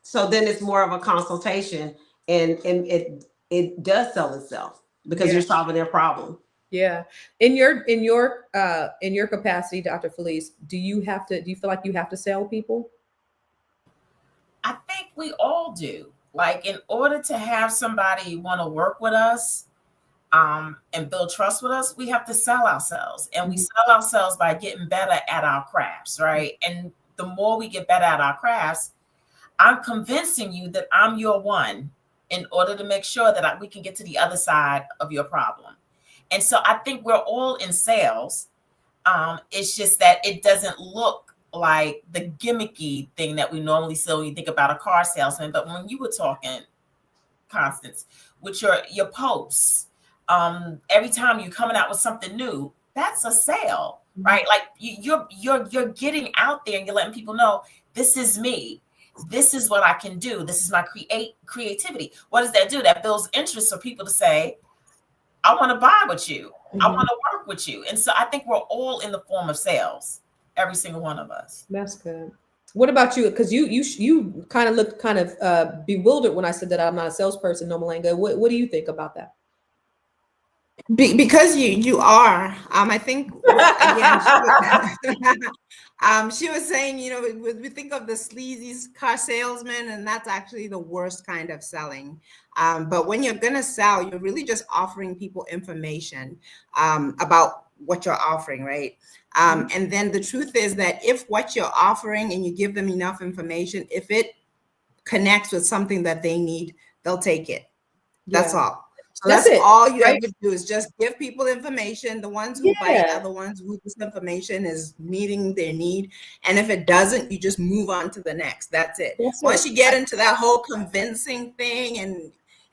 So then it's more of a consultation, and it does sell itself because you're solving their problem. Yeah. In your capacity, Dr. Felice, do you feel like you have to sell people? I think we all do. Like, in order to have somebody want to work with us, and build trust with us, we have to sell ourselves, and we sell ourselves by getting better at our crafts, right? And the more we get better at our crafts, I'm convincing you that I'm your one in order to make sure that we can get to the other side of your problem. And so I think we're all in sales. It's just that it doesn't look like the gimmicky thing that we normally see when you think about a car salesman. But when you were talking, Constance, with your posts, every time you're coming out with something new, that's a sale, right? Like you're getting out there and you're letting people know, this is me. This is what I can do. This is my creativity. What does that do? That builds interest for people to say, I want to buy with you. Mm-hmm. I want to work with you. And so I think we're all in the form of sales, every single one of us. That's good. What about you? Because you kind of looked bewildered when I said that I'm not a salesperson, Nomalanga. What do you think about that? Because you are. I think again, she was saying, we think of the sleazy car salesman, and that's actually the worst kind of selling. But when you're gonna sell, you're really just offering people information about what you're offering, right? And then the truth is that if what you're offering and you give them enough information, if it connects with something that they need, they'll take it. That's all. So that's all you ever do is just give people information. The ones who bite are the ones who this information is meeting their need. And if it doesn't, you just move on to the next. That's it. Once you get into that whole convincing thing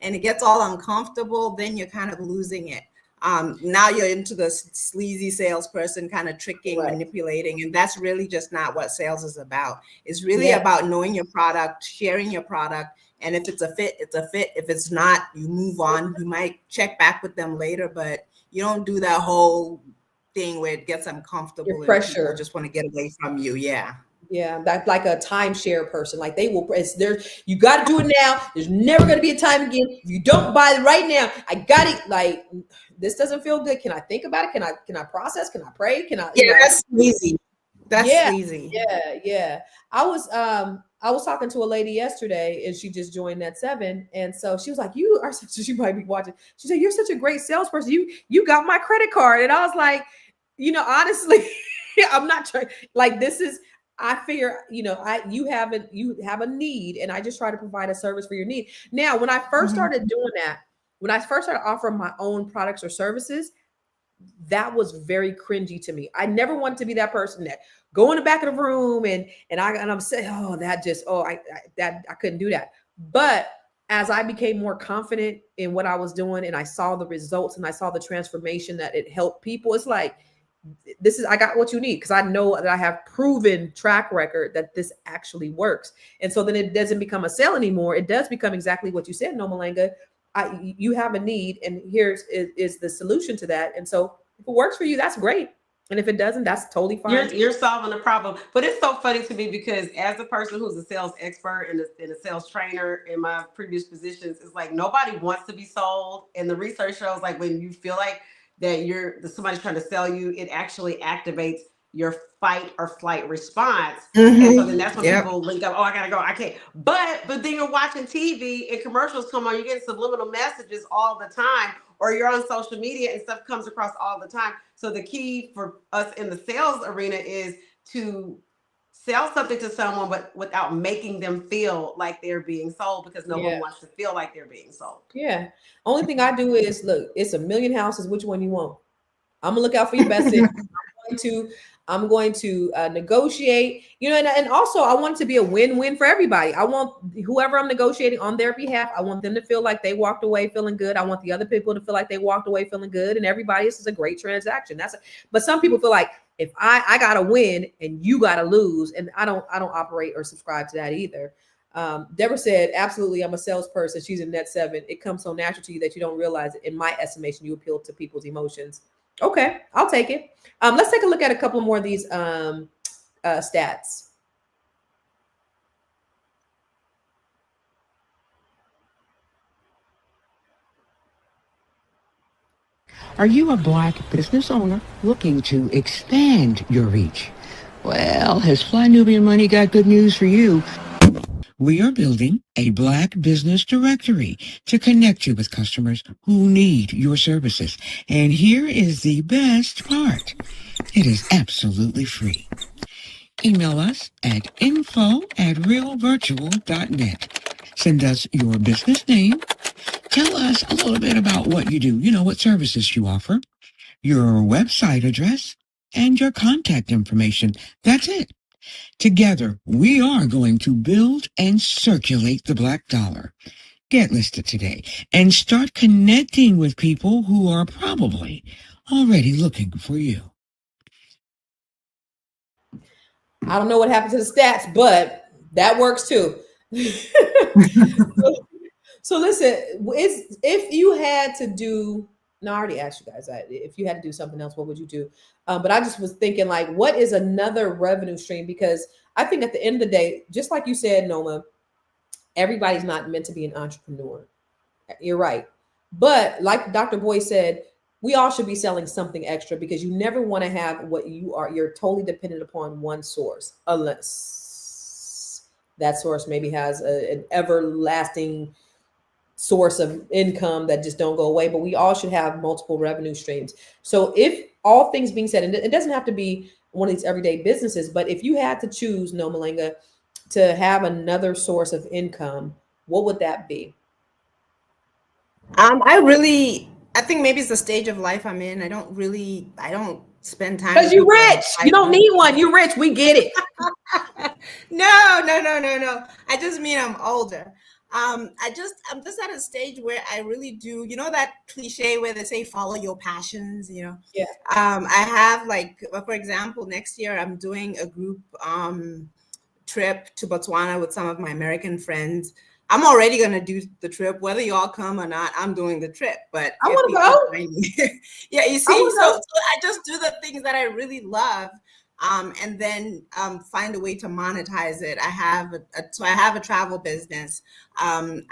and it gets all uncomfortable, then you're kind of losing it. Now you're into the sleazy salesperson kind of tricking, manipulating, and that's really just not what sales is about. It's really about knowing your product, sharing your product. And if it's a fit, it's a fit. If it's not, you move on. You might check back with them later, but you don't do that whole thing where it gets uncomfortable. Your pressure. And just want to get away from you. Yeah. Yeah, that's like a timeshare person. Like they will. You got to do it now. There's never going to be a time again. If you don't buy it right now, I got it. Like this doesn't feel good. Can I think about it? Can I process? Can I pray? Can I? That's easy. That's easy. Yeah. I was talking to a lady yesterday, and she just joined Net 7, and so she was like, "You are such." She might be watching. She said, "You're such a great salesperson. You got my credit card," and I was like, honestly, I'm not trying. Like this is. I figure, you have a need, and I just try to provide a service for your need. Now, when I first started doing that, when I first started offering my own products or services, that was very cringy to me. I never wanted to be that person that go in the back of the room and I'm saying, I couldn't do that. But as I became more confident in what I was doing, and I saw the results and I saw the transformation that it helped people, it's like, I got what you need, because I know that I have proven track record that this actually works. And so then it doesn't become a sale anymore. It does become exactly what you said, Nomalanga. You have a need, and here's is the solution to that. And so If it works for you, that's great. And if it doesn't, that's totally fine. You're solving the problem. But it's so funny to me because as a person who's a sales expert and a sales trainer in my previous positions, it's like nobody wants to be sold. And the research shows like when you feel like that somebody's trying to sell you, it actually activates your fight or flight response. And so then that's when people link up, oh, I gotta go, I can't. But then you're watching TV and commercials come on, you're getting subliminal messages all the time, or you're on social media and stuff comes across all the time. So the key for us in the sales arena is to sell something to someone, but without making them feel like they're being sold, because no one wants to feel like they're being sold. Yeah. Only thing I do is look, it's a million houses. Which one you want? I'm gonna look out for your best interest. I'm going to negotiate, and also I want it to be a win-win for everybody. I want whoever I'm negotiating on their behalf, I want them to feel like they walked away feeling good. I want the other people to feel like they walked away feeling good, and everybody, this is a great transaction. But some people feel like if I gotta win and you gotta lose, and I don't operate or subscribe to that either. Deborah said, absolutely, I'm a salesperson. She's in net 7. It comes so natural to you that you don't realize it. In my estimation, you appeal to people's emotions. Okay, I'll take it. Let's take a look at a couple more of these stats. Are you a Black business owner looking to expand your reach? Well, has Fly Nubian Money got good news for you? We are building a Black business directory to connect you with customers who need your services. And here is the best part. It is absolutely free. Email us at info@realvirtual.net. Send us your business name. Tell us a little bit about what you do, what services you offer, your website address, and your contact information. That's it. Together, we are going to build and circulate the Black dollar. Get listed today and start connecting with people who are probably already looking for you. I don't know what happened to the stats, but that works too. So listen, if you had to do, no, I already asked you guys that. If you had to do something else, what would you do? But I just was thinking, like, what is another revenue stream? Because I think at the end of the day, just like you said, Noma, everybody's not meant to be an entrepreneur. You're right. But like Dr. Boy said, we all should be selling something extra, because you never want to have what you're totally dependent upon one source, unless that source maybe has an everlasting source of income that just don't go away. But we all should have multiple revenue streams. So if all things being said, and it doesn't have to be one of these everyday businesses, but if you had to choose, Nomalanga, to have another source of income, what would that be? I think maybe it's the stage of life I'm in. I don't spend time. Because you're rich. You don't need one. You're rich. We get it. No. I just mean I'm older. I'm just at a stage where I really do, that cliche where they say follow your passions, Yeah. I have, like, for example, next year I'm doing a group trip to Botswana with some of my American friends. I'm already going to do the trip, whether y'all come or not. I'm doing the trip, but I want to go. Yeah, you see, so I just do the things that I really love, and then find a way to monetize it. I have a travel business. I've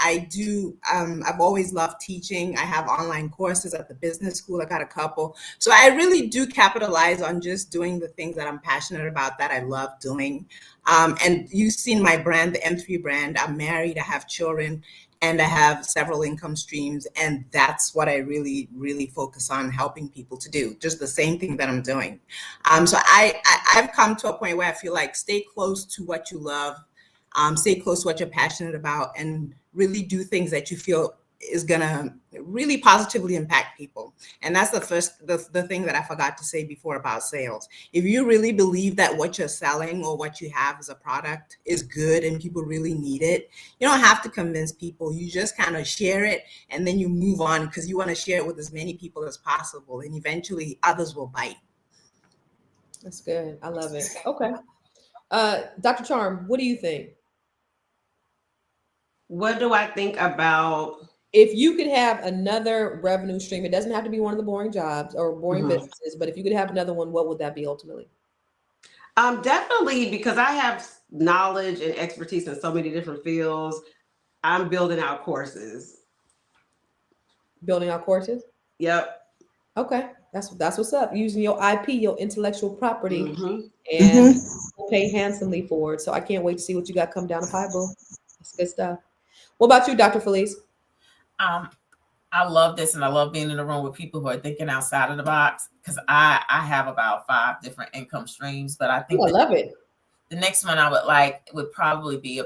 always loved teaching. I have online courses at the business school. I got a couple. So I really do capitalize on just doing the things that I'm passionate about, that I love doing. And you've seen my brand, the M3 brand. I'm married, I have children, and I have several income streams. And that's what I really, really focus on helping people to do, just the same thing that I'm doing. So I've come to a point where I feel like stay close to what you love, stay close to what you're passionate about, and really do things that you feel is gonna really positively impact people. And that's the thing that I forgot to say before about sales. If you really believe that what you're selling or what you have as a product is good and people really need it, you don't have to convince people. You just kind of share it and then you move on, because you want to share it with as many people as possible, and eventually others will bite. That's good. I love it. Okay. Dr. Charm, what do you think? What do I think about if you could have another revenue stream, it doesn't have to be one of the boring jobs or boring businesses, but if you could have another one, what would that be ultimately? Definitely, because I have knowledge and expertise in so many different fields. I'm building out courses. Building out courses? Yep. Okay, that's what's up. Using your IP, your intellectual property, Mm-hmm. and we'll pay handsomely for it. So I can't wait to see what you got come down the pipe, boo. That's good stuff. What about you, Dr. Felice? I love this, and I love being in the room with people who are thinking outside of the box, because I have about 5 different income streams, but I think I love it. The next one I would like would probably be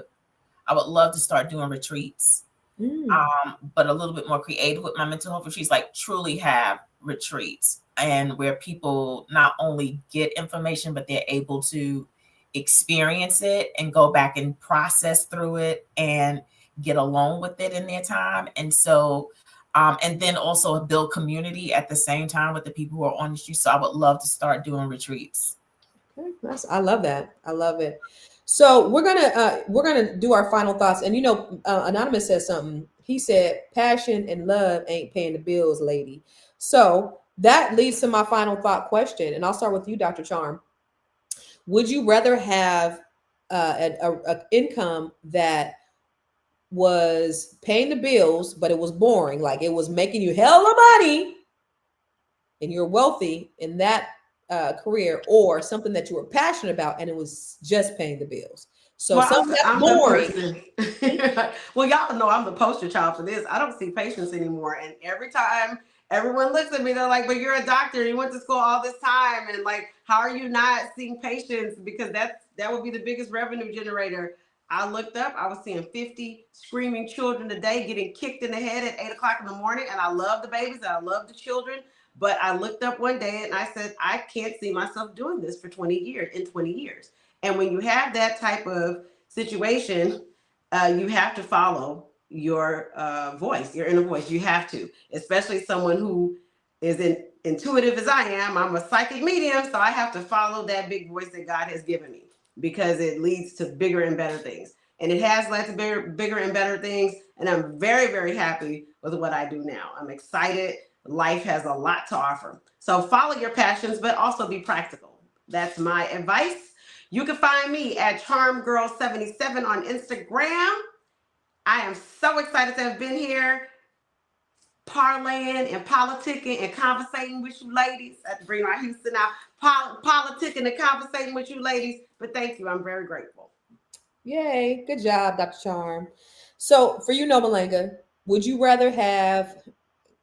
I would love to start doing retreats, but a little bit more creative with my mental health retreats, like truly have retreats, and where people not only get information, but they're able to experience it and go back and process through it and get alone with it in their time. And so, and then also build community at the same time with the people who are on the street. So I would love to start doing retreats. Okay, I love that. I love it. So we're gonna do our final thoughts. And Anonymous says something. He said, "Passion and love ain't paying the bills, lady." So that leads to my final thought question, and I'll start with you, Dr. Charm. Would you rather have an income that was paying the bills, but it was boring, like it was making you hella money, and you're wealthy in that career, or something that you were passionate about and it was just paying the bills? So something that's boring. Well, y'all know I'm the poster child for this. I don't see patients anymore, and every time everyone looks at me, they're like, "But you're a doctor. You went to school all this time, and like, how are you not seeing patients?" Because that would be the biggest revenue generator. I looked up, I was seeing 50 screaming children a day getting kicked in the head at 8 o'clock in the morning. And I love the babies and I love the children. But I looked up one day and I said, I can't see myself doing this for 20 years. And when you have that type of situation, you have to follow your voice, your inner voice. You have to, especially someone who is intuitive as I am. I'm a psychic medium, so I have to follow that big voice that God has given me, because it leads to bigger and better things. And it has led to bigger and better things. And I'm very, very happy with what I do now. I'm excited. Life has a lot to offer. So follow your passions, but also be practical. That's my advice. You can find me at CharmGirl77 on Instagram. I am so excited to have been here, parlaying and politicking and conversating with you ladies. I have to bring my Houston out. Politicking and conversating with you ladies. But thank you. I'm very grateful. Yay. Good job, Dr. Charm. So for you, Nomalanga, would you rather have,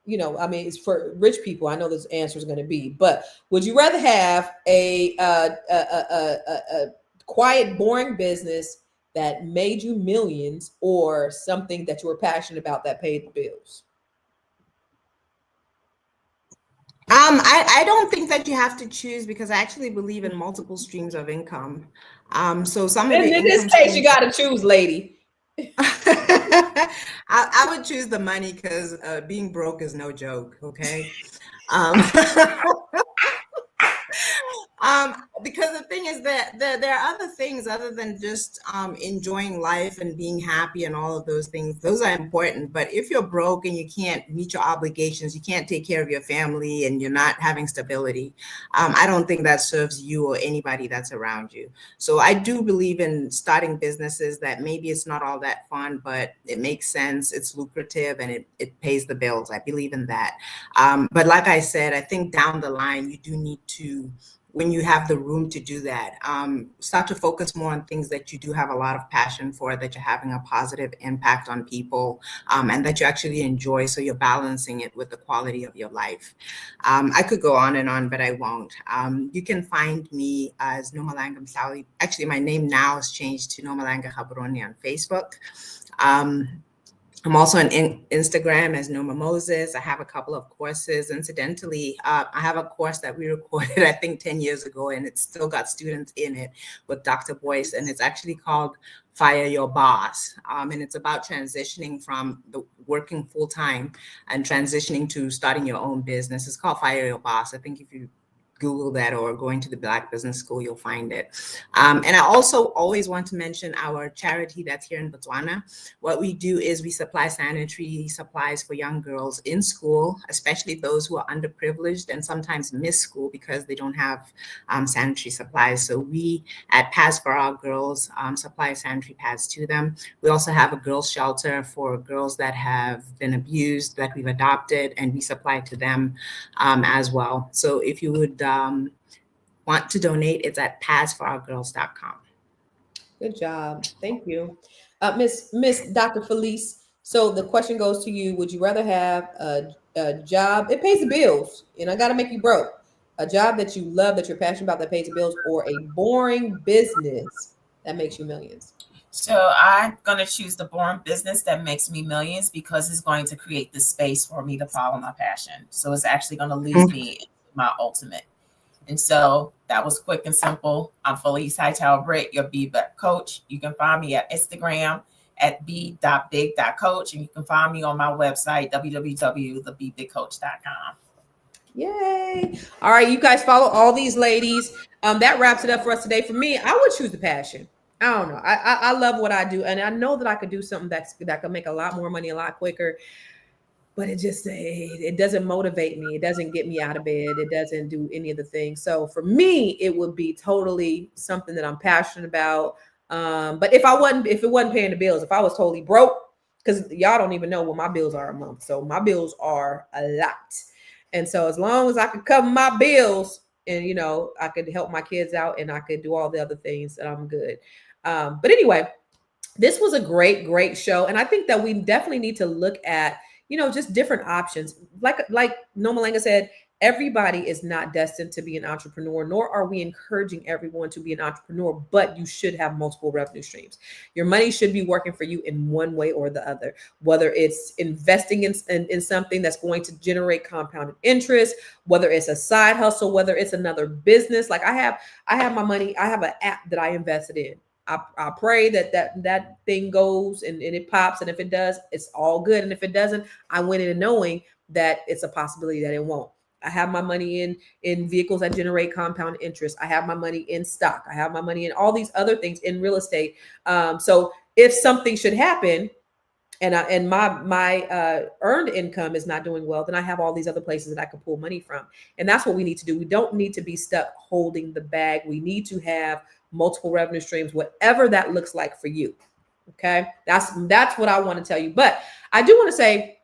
it's for rich people, I know this answer is going to be, but would you rather have a quiet, boring business that made you millions, or something that you were passionate about that paid the bills? I don't think that you have to choose, because I actually believe in multiple streams of income. So some of the in this case, you got to choose, lady. I would choose the money, because being broke is no joke. Okay. Because the thing is that there are other things other than just enjoying life and being happy and all of those things. Those are important. But if you're broke and you can't meet your obligations, you can't take care of your family, and you're not having stability, I don't think that serves you or anybody that's around you. So I do believe in starting businesses that maybe it's not all that fun, but it makes sense, it's lucrative, and it pays the bills. I believe in that. But like I said, I think down the line, you do need to, when you have the room to do that, start to focus more on things that you do have a lot of passion for, that you're having a positive impact on people, and that you actually enjoy. So you're balancing it with the quality of your life. I could go on and on, but I won't. You can find me as Nomalanga Msawi. Actually, my name now has changed to Nomalanga Habroni on Facebook. I'm also on Instagram as Noma Moses. I have a couple of courses. Incidentally, I have a course that we recorded, I think 10 years ago, and it's still got students in it with Dr. Boyce, and it's actually called Fire Your Boss. And it's about transitioning from working full-time and transitioning to starting your own business. It's called Fire Your Boss. I think if you Google that or going to the Black Business School, you'll find it. And I also always want to mention our charity that's here in Botswana. What we do is we supply sanitary supplies for young girls in school, especially those who are underprivileged and sometimes miss school because they don't have sanitary supplies. So we at Pads for Our Girls supply sanitary pads to them. We also have a girls' shelter for girls that have been abused that we've adopted, and we supply to them as well. So if you would want to donate, it's at padsforourgirls.com. Good job. Thank you. Miss Dr. Felice. So the question goes to you. Would you rather have a job, it pays the bills, and I got to make you broke, a job that you love, that you're passionate about, that pays the bills, or a boring business that makes you millions? So I'm going to choose the boring business that makes me millions because it's going to create the space for me to follow my passion. So it's actually going to lead me into my ultimate. And so that was quick and simple. I'm Felice Hightower Britt, your Be Better Coach. You can find me at Instagram at b.big.coach, and you can find me on my website, www.thebebigcoach.com. Yay. All right, you guys follow all these ladies. That wraps it up for us today. For me, I would choose the passion. I don't know. I love what I do, and I know that I could do something that could make a lot more money a lot quicker. But it doesn't motivate me. It doesn't get me out of bed. It doesn't do any of the things. So for me, it would be totally something that I'm passionate about. But if it wasn't paying the bills, if I was totally broke, because y'all don't even know what my bills are a month. So my bills are a lot. And so as long as I could cover my bills and, I could help my kids out and I could do all the other things, that I'm good. But anyway, this was a great, great show. And I think that we definitely need to look at, just different options. Like Nomalanga said, everybody is not destined to be an entrepreneur, nor are we encouraging everyone to be an entrepreneur, but you should have multiple revenue streams. Your money should be working for you in one way or the other, whether it's investing in something that's going to generate compounded interest, whether it's a side hustle, whether it's another business. Like I have my money, I have an app that I invested in. I pray that thing goes and it pops. And if it does, it's all good. And if it doesn't, I went in knowing that it's a possibility that it won't. I have my money in vehicles that generate compound interest. I have my money in stock. I have my money in all these other things in real estate. So if something should happen and my earned income is not doing well, then I have all these other places that I can pull money from. And that's what we need to do. We don't need to be stuck holding the bag. We need to have multiple revenue streams, whatever that looks like for you. Okay. That's what I want to tell you. But I do want to say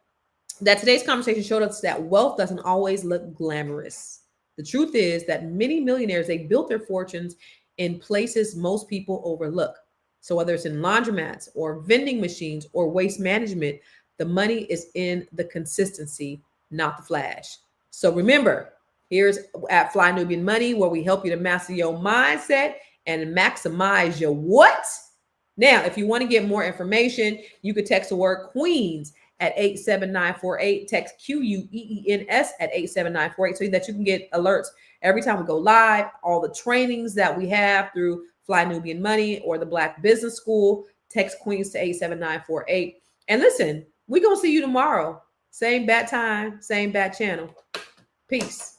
that today's conversation showed us that wealth doesn't always look glamorous. The truth is that many millionaires, they built their fortunes in places most people overlook. So whether it's in laundromats or vending machines or waste management, the money is in the consistency, not the flash. So remember, here's at Fly Nubian Money, where we help you to master your mindset and maximize your what? Now, if you want to get more information, you could text the word Queens at 87948. Text QUEENS at 87948 so that you can get alerts every time we go live. All the trainings that we have through Fly Nubian Money or the Black Business School. Text Queens to 87948. And listen, we're going to see you tomorrow. Same bat time, same bat channel. Peace.